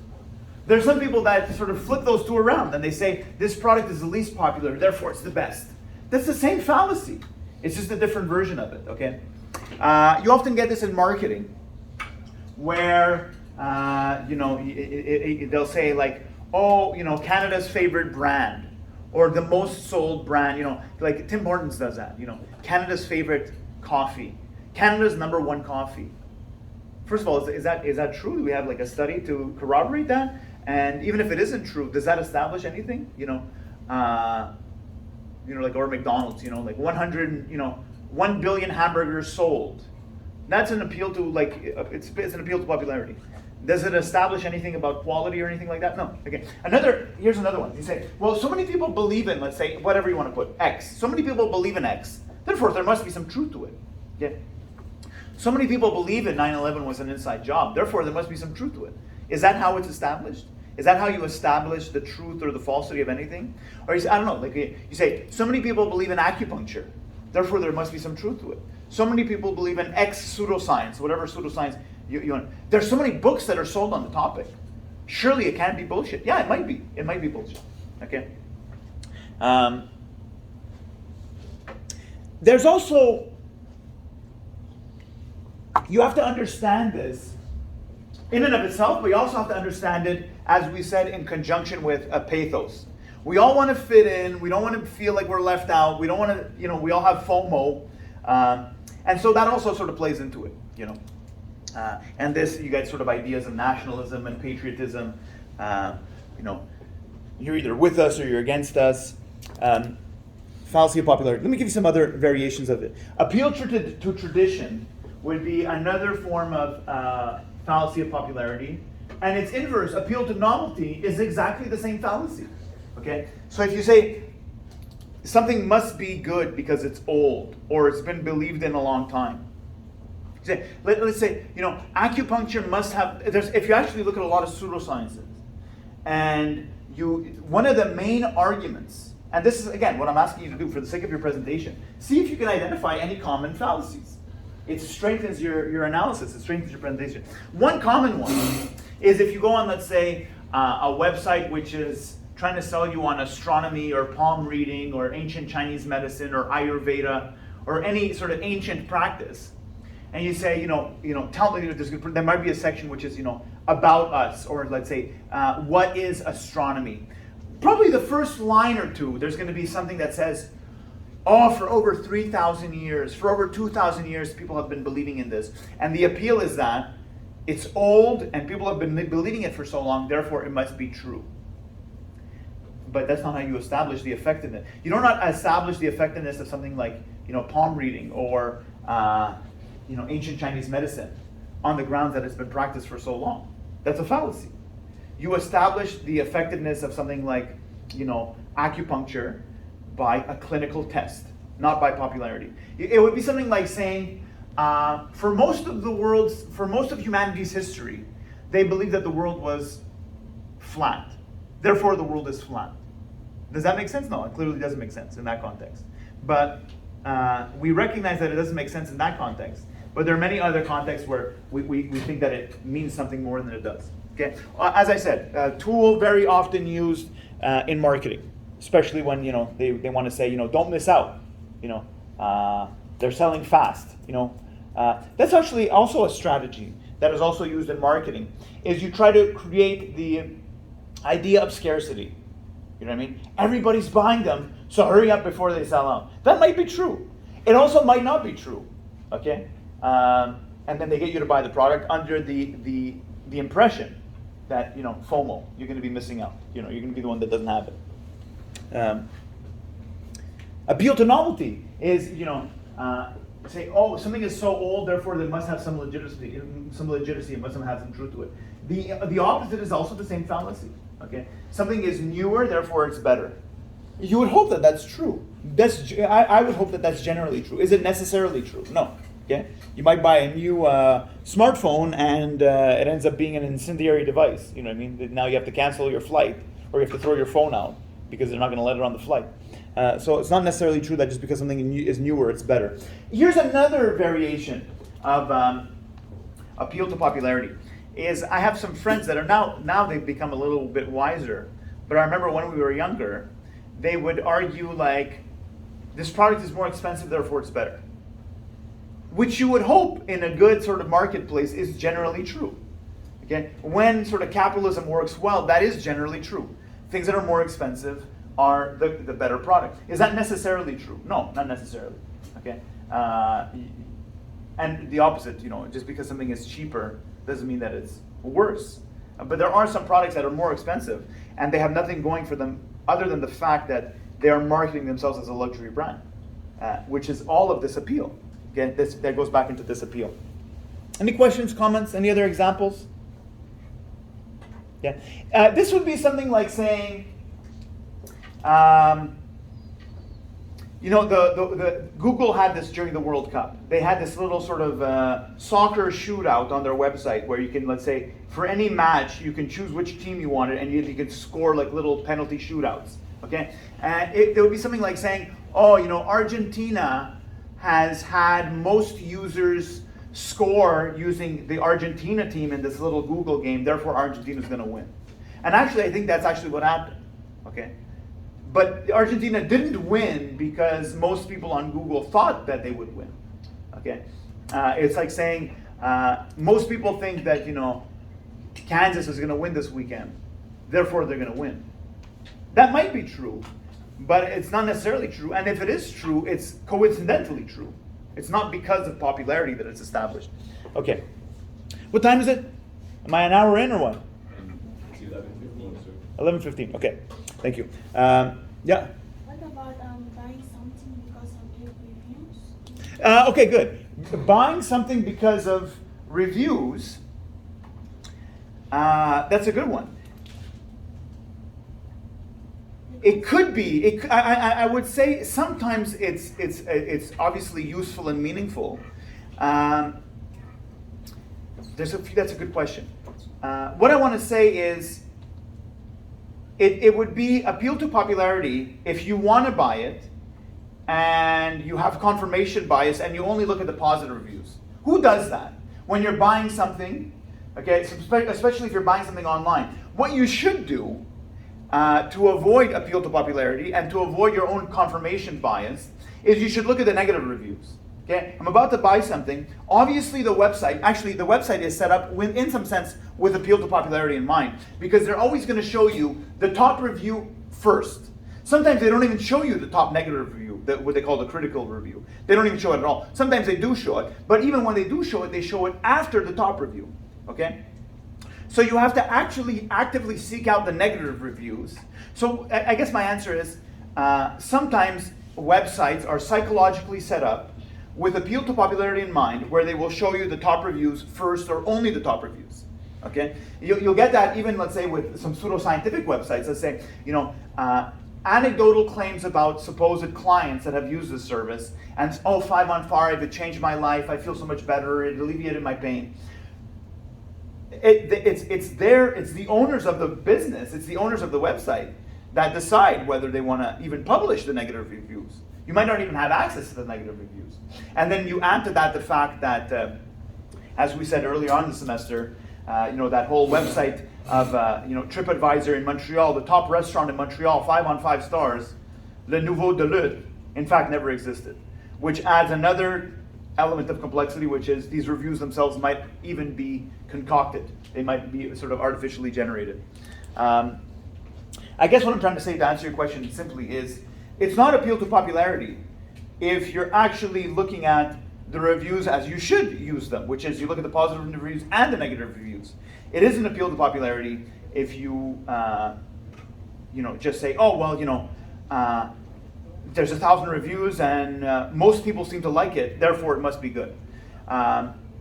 There's some people that sort of flip those two around and they say, this product is the least popular, therefore it's the best. That's the same fallacy. It's just a different version of it, okay? You often get this in marketing, where, they'll say like, oh, Canada's favorite brand, or the most sold brand, like Tim Hortons does that, Canada's favorite coffee, Canada's #1 coffee. First of all, is that true? Do we have like a study to corroborate that? And even if it isn't true, does that establish anything? Like, or McDonald's, like 1 billion hamburgers sold. That's an appeal to, like, it's an appeal to popularity. Does it establish anything about quality or anything like that? No. Okay. Here's another one. You say, well, so many people believe in, let's say, whatever you want to put, X. So many people believe in X. Therefore, there must be some truth to it. Okay. So many people believe that 9/11 was an inside job. Therefore, there must be some truth to it. Is that how it's established? Is that how you establish the truth or the falsity of anything? Or you say, I don't know, like you say, so many people believe in acupuncture. Therefore, there must be some truth to it. So many people believe in X pseudoscience, whatever pseudoscience you want. There's so many books that are sold on the topic. Surely it can't be bullshit. Yeah, it might be. It might be bullshit. Okay. There's also, you have to understand this in and of itself, but you also have to understand it, as we said, in conjunction with a pathos. We all want to fit in. We don't want to feel like we're left out. We don't want to, we all have FOMO. And so that also sort of plays into it, and this, you get sort of ideas of nationalism and patriotism. You're either with us or you're against us. Fallacy of popularity. Let me give you some other variations of it. Appeal to tradition would be another form of fallacy of popularity. And its inverse, appeal to novelty, is exactly the same fallacy. Okay? So if you say something must be good because it's old or it's been believed in a long time. Let's say, acupuncture must have, if you actually look at a lot of pseudosciences, and one of the main arguments, and this is, again, what I'm asking you to do for the sake of your presentation, see if you can identify any common fallacies. It strengthens your analysis, it strengthens your presentation. One common one is if you go on, let's say, a website which is trying to sell you on astronomy or palm reading or ancient Chinese medicine or Ayurveda or any sort of ancient practice, and you say, tell me, there might be a section which is, about us, or let's say, what is astronomy? Probably the first line or two, there's going to be something that says, for over 3,000 years, for over 2,000 years, people have been believing in this. And the appeal is that it's old and people have been believing it for so long, therefore it must be true. But that's not how you establish the effectiveness. You do not establish the effectiveness of something like, palm reading or, ancient Chinese medicine on the grounds that it's been practiced for so long. That's a fallacy. You establish the effectiveness of something like, acupuncture by a clinical test, not by popularity. It would be something like saying, for most of humanity's history, they believed that the world was flat. Therefore, the world is flat. Does that make sense? No, it clearly doesn't make sense in that context. But we recognize that it doesn't make sense in that context. But there are many other contexts where we think that it means something more than it does. Okay. As I said, a tool very often used in marketing, especially when they want to say don't miss out. They're selling fast. That's actually also a strategy that is also used in marketing. Is you try to create the idea of scarcity. You know what I mean? Everybody's buying them, so hurry up before they sell out. That might be true. It also might not be true. Okay. And then they get you to buy the product under the impression that FOMO, you're going to be missing out. You're going to be the one that doesn't have it. Appeal to novelty is say, oh, something is so old, therefore it must have some legitimacy. It must have some truth to it. The opposite is also the same fallacy. Okay, something is newer, therefore it's better. You would hope that that's true. I would hope that that's generally true. Is it necessarily true? No. Okay, you might buy a new smartphone and it ends up being an incendiary device. You know what I mean? Now you have to cancel your flight or you have to throw your phone out because they're not going to let it on the flight. So it's not necessarily true that just because something is newer, it's better. Here's another variation of appeal to popularity. Is I have some friends that are now they've become a little bit wiser, but I remember when we were younger, they would argue like, this product is more expensive, therefore it's better. Which you would hope in a good sort of marketplace is generally true. Okay, when sort of capitalism works well, that is generally true. Things that are more expensive are the better product. Is that necessarily true? No, not necessarily. Okay, and the opposite. Just because something is cheaper doesn't mean that it's worse. But there are some products that are more expensive, and they have nothing going for them other than the fact that they are marketing themselves as a luxury brand, which is all of this appeal. Again, that goes back into this appeal. Any questions, comments, any other examples? Yeah, this would be something like saying, the Google had this during the World Cup. They had this little sort of soccer shootout on their website where you can, let's say, for any match, you can choose which team you wanted, and you can score like little penalty shootouts. Okay, and there would be something like saying, Argentina has had most users score using the Argentina team in this little Google game, therefore Argentina's going to win. And actually, I think that's actually what happened. Okay. But Argentina didn't win because most people on Google thought that they would win. Okay, it's like saying most people think that Kansas is going to win this weekend, therefore they're going to win. That might be true, but it's not necessarily true. And if it is true, it's coincidentally true. It's not because of popularity that it's established. Okay, what time is it? Am I an hour in or what? It's 11:15, sir. 11:15. Okay, thank you. Yeah. What about buying something because of good reviews? Okay, good. Buying something because of reviews. That's a good one. It could be. I would say sometimes it's obviously useful and meaningful. That's a good question. What I want to say is, it would be appeal to popularity if you want to buy it, and you have confirmation bias, and you only look at the positive reviews. Who does that when you're buying something? Okay, so especially if you're buying something online. What you should do to avoid appeal to popularity and to avoid your own confirmation bias is you should look at the negative reviews. Okay, I'm about to buy something. Obviously, the website is set up in some sense with appeal to popularity in mind, because they're always going to show you the top review first. Sometimes they don't even show you the top negative review, what they call the critical review. They don't even show it at all. Sometimes they do show it, but even when they do show it, they show it after the top review. Okay? So you have to actually actively seek out the negative reviews. So I guess my answer is, sometimes websites are psychologically set up with appeal to popularity in mind, where they will show you the top reviews first or only the top reviews. Okay? You'll get that even, let's say, with some pseudoscientific websites. Let's say, anecdotal claims about supposed clients that have used this service, and 5 on 5, it changed my life, I feel so much better, it alleviated my pain. It's the owners of the business, it's the owners of the website that decide whether they want to even publish the negative reviews. You might not even have access to the negative reviews. And then you add to that the fact that, as we said earlier on in the semester, that whole website of TripAdvisor in Montreal, the top restaurant in Montreal, 5 on 5 stars, Le Nouveau de Lutte, in fact never existed, which adds another element of complexity, which is these reviews themselves might even be concocted. They might be sort of artificially generated. I guess what I'm trying to say to answer your question simply is, it's not appeal to popularity if you're actually looking at the reviews as you should use them, which is you look at the positive reviews and the negative reviews. It is an appeal to popularity if you, just say, there's 1,000 reviews and most people seem to like it, therefore it must be good.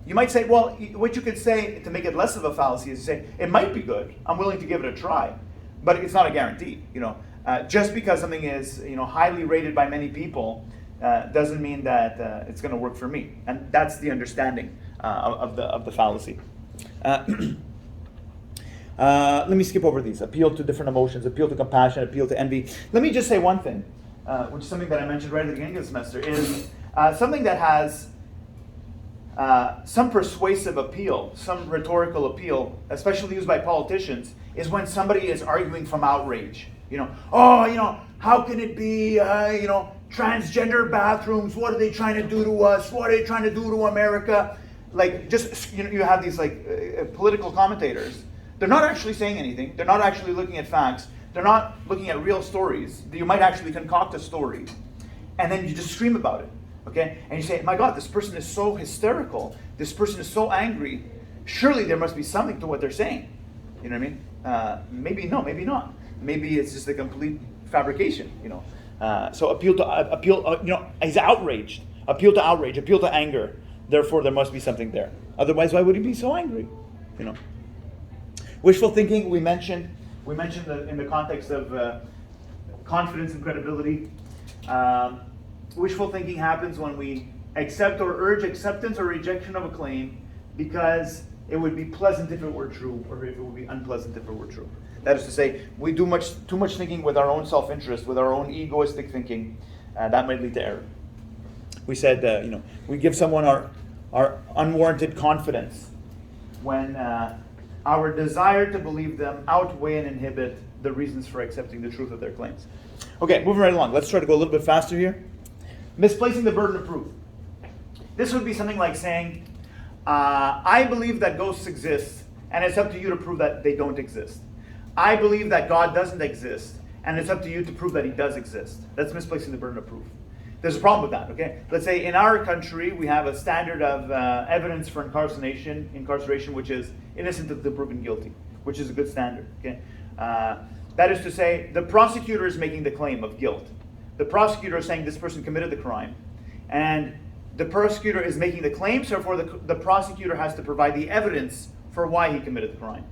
You might say, well, what you could say to make it less of a fallacy is to say, it might be good, I'm willing to give it a try, but it's not a guarantee. Just because something is highly rated by many people doesn't mean that it's going to work for me. And that's the understanding of the fallacy. Let me skip over these. Appeal to different emotions, appeal to compassion, appeal to envy. Let me just say one thing, which is something that I mentioned right at the beginning of the semester, is something that has some persuasive appeal, some rhetorical appeal, especially used by politicians, is when somebody is arguing from outrage. How can it be, transgender bathrooms, what are they trying to do to us? What are they trying to do to America? Like, just, you have these, political commentators. They're not actually saying anything. They're not actually looking at facts. They're not looking at real stories. You might actually concoct a story, and then you just scream about it, okay? And you say, my God, this person is so hysterical. This person is so angry. Surely there must be something to what they're saying. You know what I mean? Maybe no, maybe not. Maybe it's just a complete fabrication, So appeal, he's outraged. Appeal to outrage, appeal to anger. Therefore, there must be something there. Otherwise, why would he be so angry? Wishful thinking, we mentioned in the context of confidence and credibility. Wishful thinking happens when we accept or urge acceptance or rejection of a claim because it would be pleasant if it were true, or if it would be unpleasant if it were true. That is to say, we do too much thinking with our own self-interest, with our own egoistic thinking. That might lead to error. We said, we give someone our unwarranted confidence when our desire to believe them outweigh and inhibit the reasons for accepting the truth of their claims. Okay, moving right along. Let's try to go a little bit faster here. Misplacing the burden of proof. This would be something like saying, I believe that ghosts exist, and it's up to you to prove that they don't exist. I believe that God doesn't exist, and it's up to you to prove that he does exist. That's misplacing the burden of proof. There's a problem with that, okay? Let's say in our country, we have a standard of evidence for incarceration, which is innocent until proven guilty, which is a good standard, okay? That is to say, the prosecutor is making the claim of guilt. The prosecutor is saying this person committed the crime, and the prosecutor is making the claim, so therefore the prosecutor has to provide the evidence for why he committed the crime.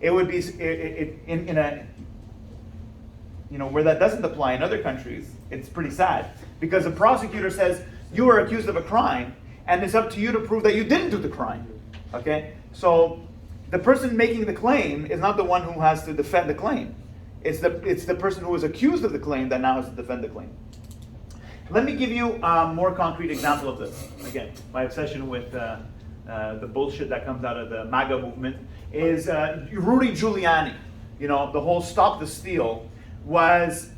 It would be in a, where that doesn't apply in other countries, it's pretty sad. Because the prosecutor says, you are accused of a crime, and it's up to you to prove that you didn't do the crime. Okay? So the person making the claim is not the one who has to defend the claim. It's the person who is accused of the claim that now has to defend the claim. Let me give you a more concrete example of this. Again, my obsession with the bullshit that comes out of the MAGA movement is Rudy Giuliani. The whole Stop the Steal was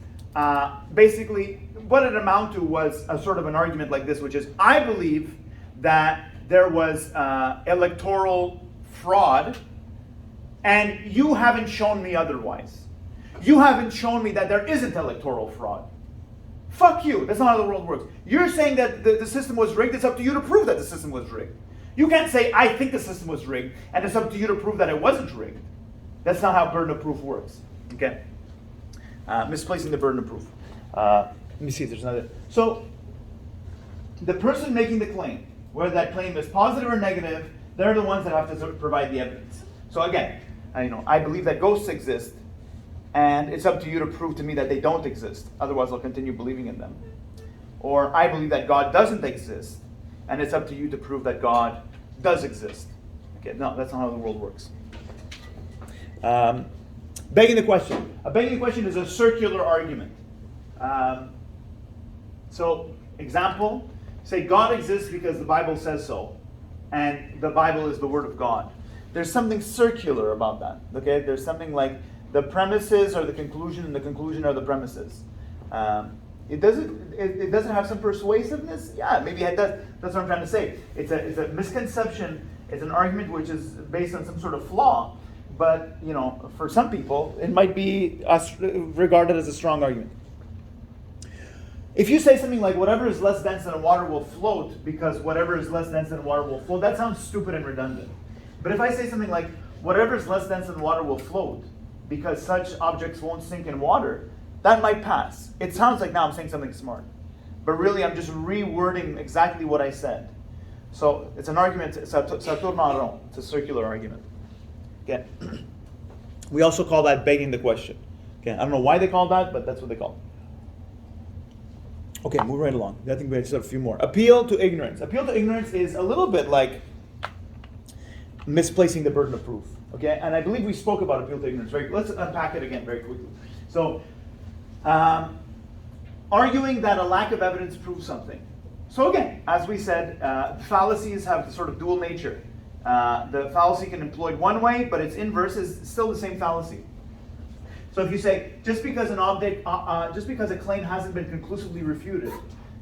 basically, what it amounted to was a sort of an argument like this, which is, I believe that there was electoral fraud, and you haven't shown me otherwise. You haven't shown me that there isn't electoral fraud. Fuck you. That's not how the world works. You're saying that the system was rigged. It's up to you to prove that the system was rigged. You can't say, I think the system was rigged, and it's up to you to prove that it wasn't rigged. That's not how burden of proof works. Okay? Misplacing the burden of proof. Let me see if there's another. So, the person making the claim, whether that claim is positive or negative, they're the ones that have to sort of provide the evidence. So again, I believe that ghosts exist, and it's up to you to prove to me that they don't exist. Otherwise, I'll continue believing in them. Or I believe that God doesn't exist, and it's up to you to prove that God does exist. Okay, no, that's not how the world works. Begging the question. A begging the question is a circular argument. So, example, say God exists because the Bible says so, and the Bible is the Word of God. There's something circular about that. Okay, there's something like the premises are the conclusion, and the conclusion are the premises. It doesn't have some persuasiveness. Yeah, maybe it does. That's what I'm trying to say. It's a misconception. It's an argument which is based on some sort of flaw. But for some people, it might be regarded as a strong argument. If you say something like, whatever is less dense than water will float because whatever is less dense than water will float, that sounds stupid and redundant. But if I say something like, whatever is less dense than water will float because such objects won't sink in water, that might pass. It sounds like now I'm saying something smart. but really I'm just rewording exactly what I said. So it's an argument, ça tourne en rond. It's a circular argument. Okay. We also call that begging the question. Okay. I don't know why they call that, but that's what they call it. Okay, move right along. I think we just have a few more. Appeal to ignorance. Appeal to ignorance is a little bit like misplacing the burden of proof. Okay, and I believe we spoke about appeal to ignorance. Let's unpack it again very quickly. So, arguing that a lack of evidence proves something. So again, as we said, fallacies have the sort of dual nature. The fallacy can be employed one way, but its inverse is still the same fallacy. So if you say, just because a claim hasn't been conclusively refuted,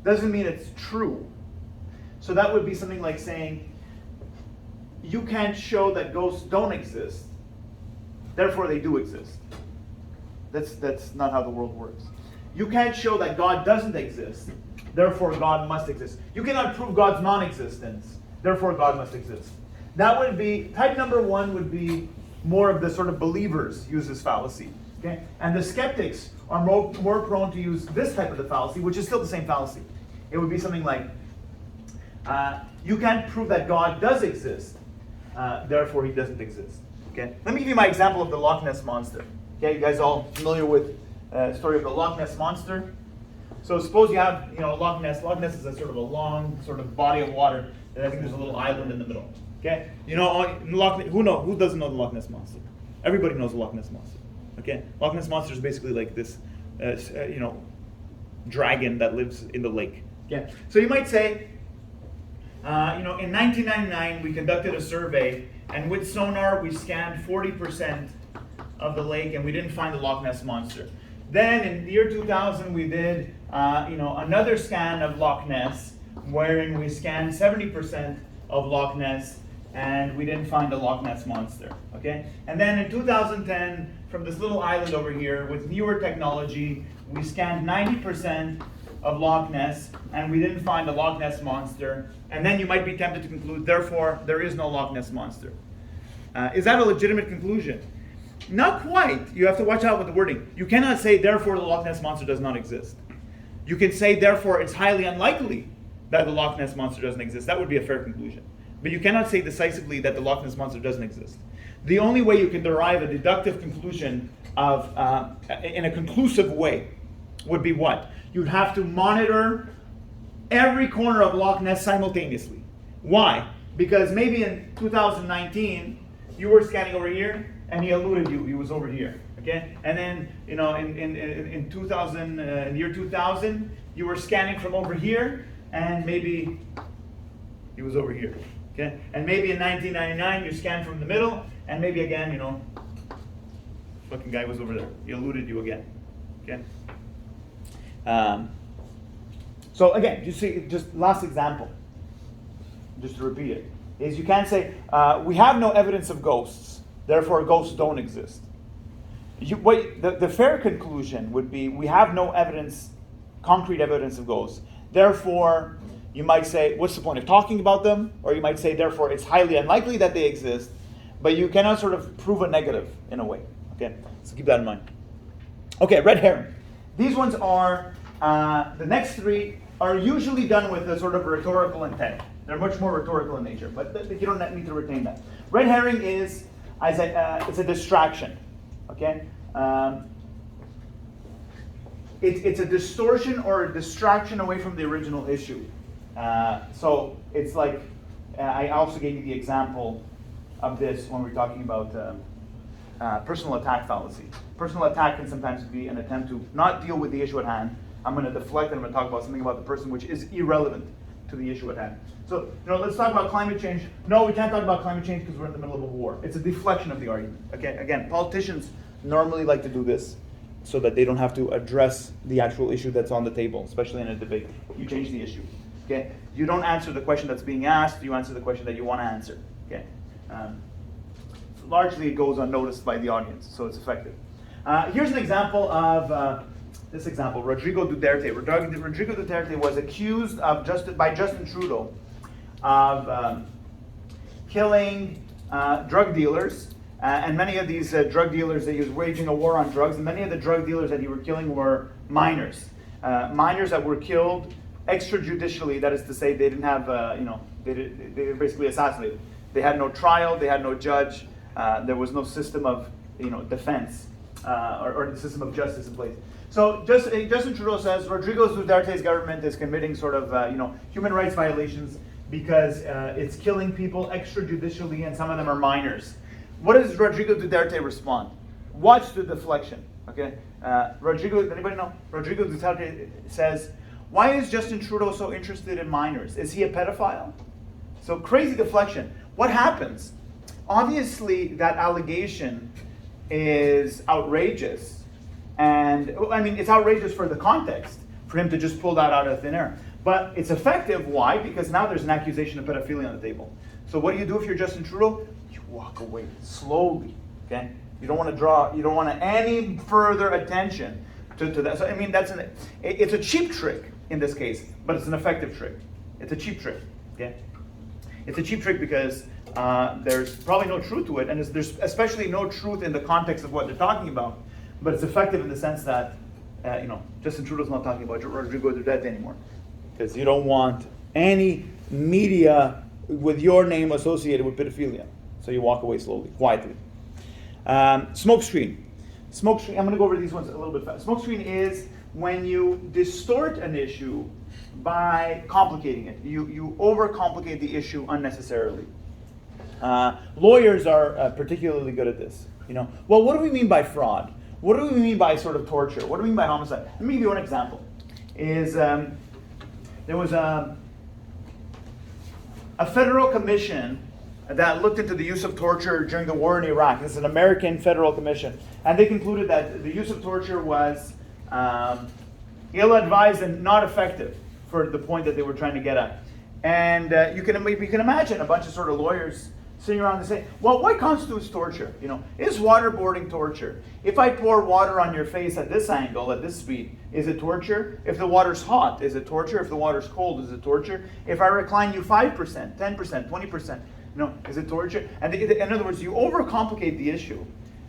doesn't mean it's true. So that would be something like saying, you can't show that ghosts don't exist, therefore they do exist. That's not how the world works. You can't show that God doesn't exist, therefore God must exist. You cannot prove God's non-existence, therefore God must exist. That would be, type number one would be more of the sort of believers use this fallacy. Okay? And the skeptics are more prone to use this type of the fallacy, which is still the same fallacy. It would be something like, you can't prove that God does exist, therefore he doesn't exist. Okay? Let me give you my example of the Loch Ness Monster. Okay, you guys all familiar with the story of the Loch Ness Monster? So suppose you have, Loch Ness. Loch Ness is a sort of a long sort of body of water, and I think there's a little island in the middle. Okay, who doesn't know the Loch Ness Monster? Everybody knows the Loch Ness Monster. Okay, Loch Ness Monster is basically like this, dragon that lives in the lake. Okay, so you might say, in 1999 we conducted a survey, and with sonar we scanned 40% of the lake, and we didn't find the Loch Ness Monster. Then in the year 2000 we did, another scan of Loch Ness, wherein we scanned 70% of Loch Ness, and we didn't find the Loch Ness Monster. Okay, and then in 2010, from this little island over here, with newer technology, we scanned 90% of Loch Ness, and we didn't find the Loch Ness Monster. And then you might be tempted to conclude, therefore, there is no Loch Ness Monster. Is that a legitimate conclusion? Not quite. You have to watch out with the wording. You cannot say, therefore, the Loch Ness Monster does not exist. You can say, therefore, it's highly unlikely that the Loch Ness Monster doesn't exist. That would be a fair conclusion. But you cannot say decisively that the Loch Ness Monster doesn't exist. The only way you can derive a deductive conclusion in a conclusive way would be what? You'd have to monitor every corner of Loch Ness simultaneously. Why? Because maybe in 2019, you were scanning over here, and he eluded you. He was over here. Okay, and then in the year 2000, you were scanning from over here, and maybe he was over here. Okay, and maybe in 1999, you scanned from the middle, and maybe again, fucking guy was over there. He eluded you again. Okay. So again, you see, just last example, just to repeat it, is you can't say we have no evidence of ghosts, therefore ghosts don't exist. The fair conclusion would be we have no evidence, concrete evidence of ghosts. Therefore, you might say, what's the point of talking about them? Or you might say, therefore, it's highly unlikely that they exist, but you cannot sort of prove a negative in a way. Okay, so keep that in mind. Okay, red herring. These ones are, the next three are usually done with a sort of rhetorical intent. They're much more rhetorical in nature, but you don't need to retain that. Red herring is, it's a distraction. Okay, it's a distortion or a distraction away from the original issue. So it's like, I also gave you the example of this when we were talking about personal attack fallacy. Personal attack can sometimes be an attempt to not deal with the issue at hand. I'm going to deflect and I'm going to talk about something about the person which is irrelevant to the issue at hand. So, let's talk about climate change. No, we can't talk about climate change because we're in the middle of a war. It's a deflection of the argument. Okay, again, politicians normally like to do this so that they don't have to address the actual issue that's on the table, especially in a debate. You change the issue. Okay, you don't answer the question that's being asked. You answer the question that you want to answer. Okay, largely it goes unnoticed by the audience, so it's effective. Here's an example of this example: Rodrigo Duterte. Rodrigo Duterte was accused by Justin Trudeau of killing drug dealers, and many of these drug dealers that he was waging a war on drugs, and many of the drug dealers that he were killing were minors, minors that were killed extrajudicially, that is to say, they didn't have, they were basically assassinated. They had no trial, they had no judge, there was no system of, defense or the system of justice in place. So Justin Trudeau says Rodrigo Duterte's government is committing sort of, human rights violations because it's killing people extrajudicially, and some of them are minors. What does Rodrigo Duterte respond? Watch the deflection. Okay, anybody know? Rodrigo Duterte says, "Why is Justin Trudeau so interested in minors? Is he a pedophile?" So crazy deflection. What happens? Obviously, that allegation is outrageous, and I mean, it's outrageous for the context for him to just pull that out of thin air. But it's effective. Why? Because now there's an accusation of pedophilia on the table. So what do you do if you're Justin Trudeau? You walk away slowly. Okay. You don't want any further attention to that. So I mean, it's a cheap trick in this case, but it's an effective trick. It's a cheap trick. Okay. It's a cheap trick because there's probably no truth to it, and there's especially no truth in the context of what they're talking about. But it's effective in the sense that Justin Trudeau's not talking about Rodrigo Duterte anymore, because you don't want any media with your name associated with pedophilia. So you walk away slowly, quietly. Smokescreen. Smokescreen. I'm going to go over these ones a little bit fast. Smokescreen is when you distort an issue by complicating it. You overcomplicate the issue unnecessarily. Lawyers are particularly good at this. Well, what do we mean by fraud? What do we mean by sort of torture? What do we mean by homicide? Let me give you one example. There was a federal commission that looked into the use of torture during the war in Iraq. This is an American federal commission. And they concluded that the use of torture was ill-advised and not effective for the point that they were trying to get at. And you can imagine a bunch of sort of lawyers sitting around and saying, well, what constitutes torture? Is waterboarding torture? If I pour water on your face at this angle, at this speed, is it torture? If the water's hot, is it torture? If the water's cold, is it torture? If I recline you 5%, 10%, 20%, is it torture? And in other words, you overcomplicate the issue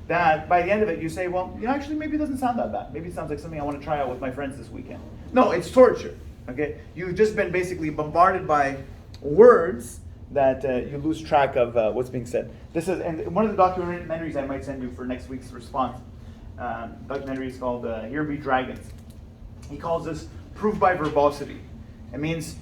that by the end of it, you say, well, actually, maybe it doesn't sound that bad. Maybe it sounds like something I want to try out with my friends this weekend. No, it's torture. Okay, you've just been basically bombarded by words that you lose track of what's being said. And one of the documentaries I might send you for next week's response. Documentary is called "Here Be Dragons." He calls this proof by verbosity. It means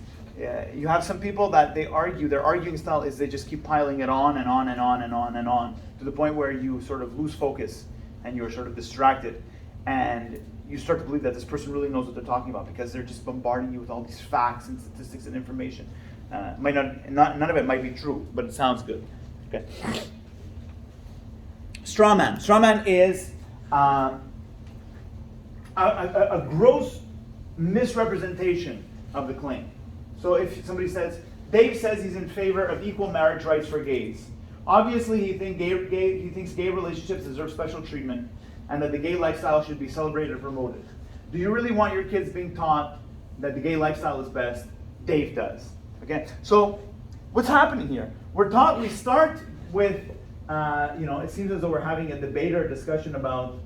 you have some people that they argue. Their arguing style is they just keep piling it on and on and on and on and on to the point where you sort of lose focus and you're sort of distracted, and you start to believe that this person really knows what they're talking about because they're just bombarding you with all these facts and statistics and information. None of it might be true, but it sounds good. Okay. Straw man. Straw man is a gross misrepresentation of the claim. So if somebody says, Dave says he's in favor of equal marriage rights for gays. Obviously, he thinks gay relationships deserve special treatment and that the gay lifestyle should be celebrated and promoted. Do you really want your kids being taught that the gay lifestyle is best? Dave does. Okay, so what's happening here? We start with, it seems as though we're having a debate or a discussion about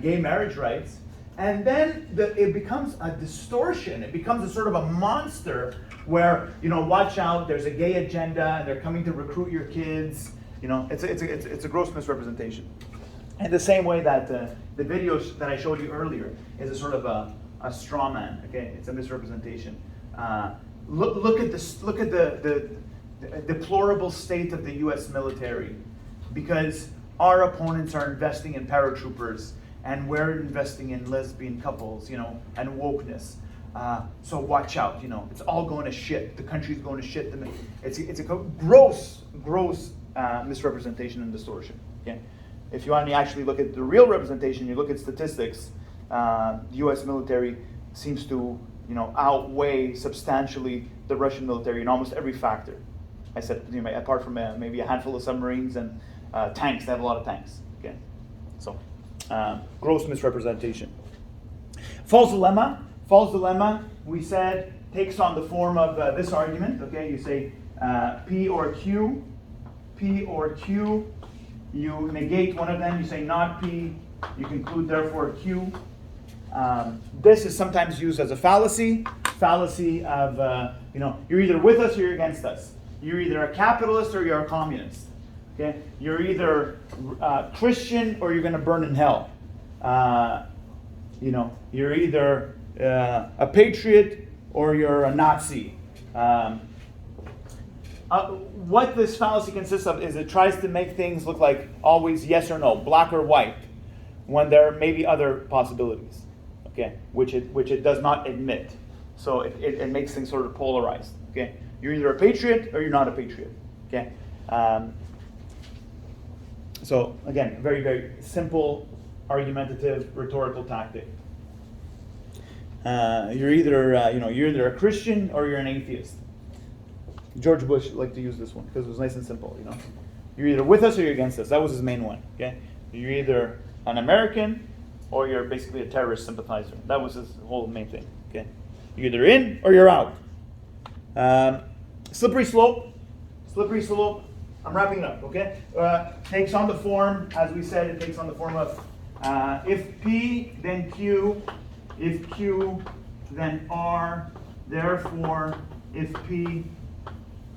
gay marriage rights, and then it becomes a distortion. It becomes a sort of a monster where, watch out, there's a gay agenda, and they're coming to recruit your kids. It's a gross misrepresentation. In the same way that the video that I showed you earlier is a sort of a straw man. Okay, it's a misrepresentation. Look at this. Look at the deplorable state of the U.S. military, because our opponents are investing in paratroopers, and we're investing in lesbian couples, and wokeness. So watch out. It's all going to shit. The country's going to shit. It's a gross misrepresentation and distortion. Okay. If you want to actually look at the real representation, you look at statistics, the U.S. military seems to, outweigh substantially the Russian military in almost every factor. I said, apart from maybe a handful of submarines and tanks, they have a lot of tanks. Okay, so gross misrepresentation. False dilemma. False dilemma, we said, takes on the form of this argument. Okay, you say P or Q. You negate one of them, you say not P, you conclude therefore Q. This is sometimes used as a fallacy. fallacy of, you're either with us or you're against us. You're either a capitalist or you're a communist. Okay? You're either Christian or you're going to burn in hell. You're either a patriot or you're a Nazi. What this fallacy consists of is it tries to make things look like always yes or no, black or white, when there may be other possibilities, okay, which it does not admit. So it makes things sort of polarized. Okay, you're either a patriot or you're not a patriot. Okay, so again, very very simple, argumentative, rhetorical tactic. You're either a Christian or you're an atheist. George Bush liked to use this one because it was nice and simple. You're either with us or you're against us. That was his main one. Okay, you're either an American or you're basically a terrorist sympathizer. That was his whole main thing. Okay, you're either in or you're out. Slippery slope. I'm wrapping it up. Okay, takes on the form, as we said, it takes on the form of if P then Q, if Q then R, therefore if P,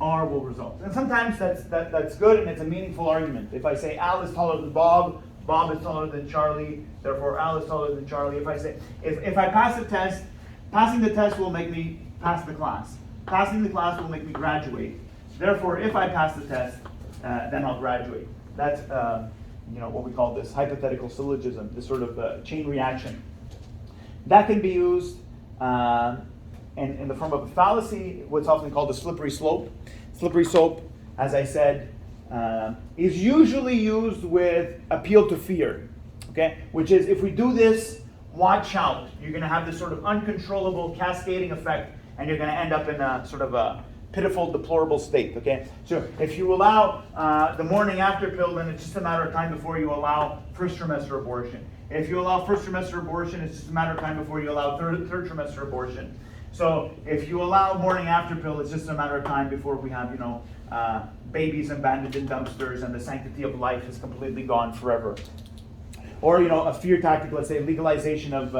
R will result. And sometimes that's good and it's a meaningful argument. If I say Al is taller than Bob, Bob is taller than Charlie, therefore Al is taller than Charlie. If I say, if I pass the test, passing the test will make me pass the class. Passing the class will make me graduate. Therefore, if I pass the test, then I'll graduate. That's what we call this hypothetical syllogism, this sort of chain reaction. That can be used in the form of a fallacy, what's often called a slippery slope. Slippery slope, as I said, is usually used with appeal to fear, okay? Which is, if we do this, watch out. You're going to have this sort of uncontrollable cascading effect, and you're going to end up in a sort of a pitiful, deplorable state, okay? So if you allow the morning after pill, then it's just a matter of time before you allow first trimester abortion. If you allow first trimester abortion, it's just a matter of time before you allow third trimester abortion. So if you allow morning after pill, it's just a matter of time before we have, babies abandoned in dumpsters and the sanctity of life is completely gone forever. Or, a fear tactic, let's say legalization of,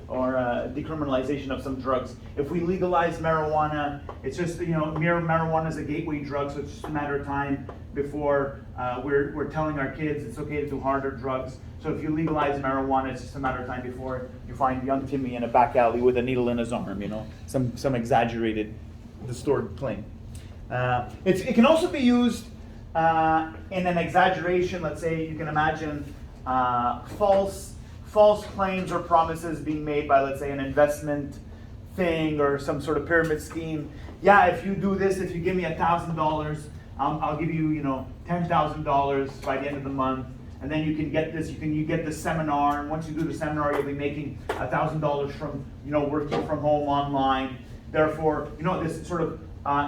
or decriminalization of some drugs. If we legalize marijuana, it's just, marijuana is a gateway drug, so it's just a matter of time before we're telling our kids it's okay to do harder drugs. So if you legalize marijuana, it's just a matter of time before you find young Timmy in a back alley with a needle in his arm, some exaggerated, distorted claim. It can also be used in an exaggeration. Let's say you can imagine false claims or promises being made by, let's say, an investment thing or some sort of pyramid scheme. Yeah, if you do this, if you give me $1,000, I'll give you, $10,000 by the end of the month. And then you can get this, you get this seminar, and once you do the seminar, you'll be making $1,000 from, working from home online. Therefore, this sort of,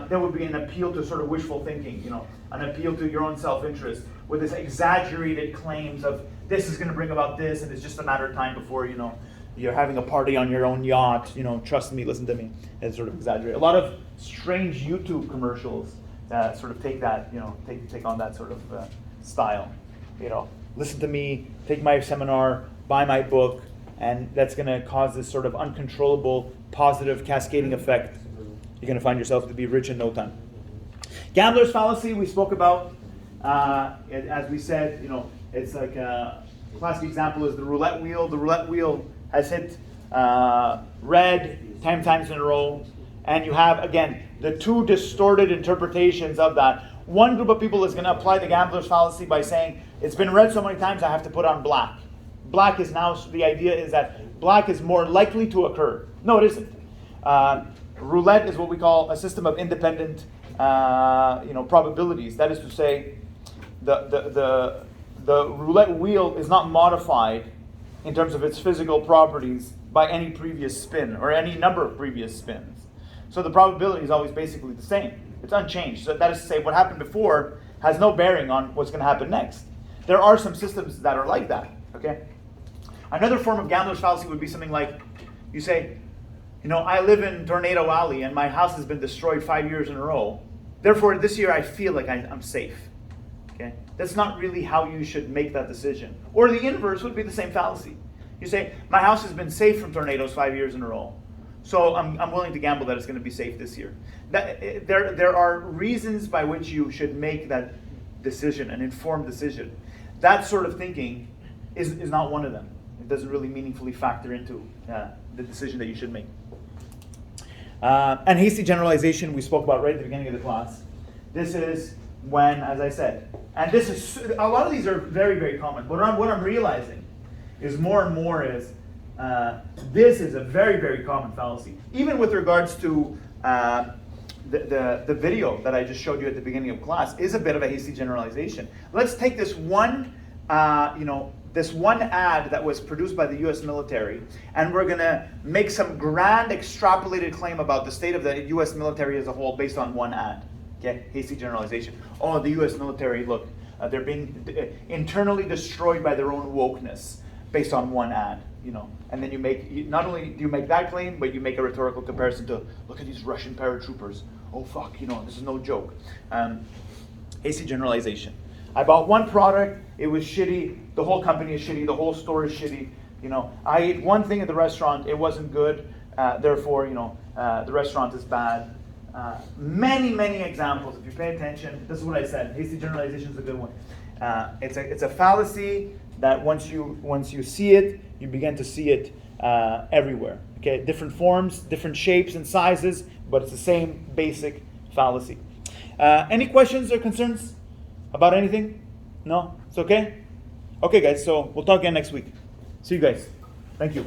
there would be an appeal to sort of wishful thinking, an appeal to your own self-interest with this exaggerated claims of this is going to bring about this, and it's just a matter of time before, you're having a party on your own yacht, trust me, listen to me, and sort of exaggerate. A lot of strange YouTube commercials sort of take that, take on that sort of style, listen to me, take my seminar, buy my book, and that's going to cause this sort of uncontrollable, positive, cascading effect. You're going to find yourself to be rich in no time. Gambler's fallacy, we spoke about. As we said, it's like a classic example is the roulette wheel. The roulette wheel has hit red 10 times in a row. And you have, again, the two distorted interpretations of that. One group of people is going to apply the gambler's fallacy by saying, it's been read so many times, I have to put on black. Black is now, the idea is that black is more likely to occur. No, it isn't. Roulette is what we call a system of independent, probabilities. That is to say, the roulette wheel is not modified in terms of its physical properties by any previous spin or any number of previous spins. So the probability is always basically the same. It's unchanged. So that is to say, what happened before has no bearing on what's going to happen next. There are some systems that are like that. Okay. Another form of gambler's fallacy would be something like, you say, I live in Tornado Alley and my house has been destroyed 5 years in a row. Therefore, this year I feel like I'm safe. Okay? That's not really how you should make that decision. Or the inverse would be the same fallacy. You say, my house has been safe from tornadoes 5 years in a row. so I'm willing to gamble that it's going to be safe this year. There are reasons by which you should make that decision, an informed decision. That sort of thinking is not one of them. It doesn't really meaningfully factor into the decision that you should make. And hasty generalization we spoke about right at the beginning of the class. This is when, as I said, and this is, a lot of these are very, very common. But what I'm realizing is more and more is this is a very, very common fallacy. Even with regards to the video that I just showed you at the beginning of class is a bit of a hasty generalization. Let's take this one, this one ad that was produced by the U.S. military, and we're going to make some grand extrapolated claim about the state of the U.S. military as a whole based on one ad. Okay, hasty generalization. Oh, the U.S. military, look, they're being internally destroyed by their own wokeness based on one ad. And then not only do you make that claim, but you make a rhetorical comparison to, look at these Russian paratroopers. Oh fuck, this is no joke. Hasty generalization. I bought one product, it was shitty, the whole company is shitty, the whole store is shitty. I ate one thing at the restaurant, it wasn't good, therefore, the restaurant is bad. Many, many examples. If you pay attention, this is what I said. Hasty generalization is a good one. It's a fallacy that once you see it, you begin to see it everywhere. Okay, different forms, different shapes and sizes, but it's the same basic fallacy. Any questions or concerns about anything? No? It's okay? Okay, guys, so we'll talk again next week. See you guys. Thank you.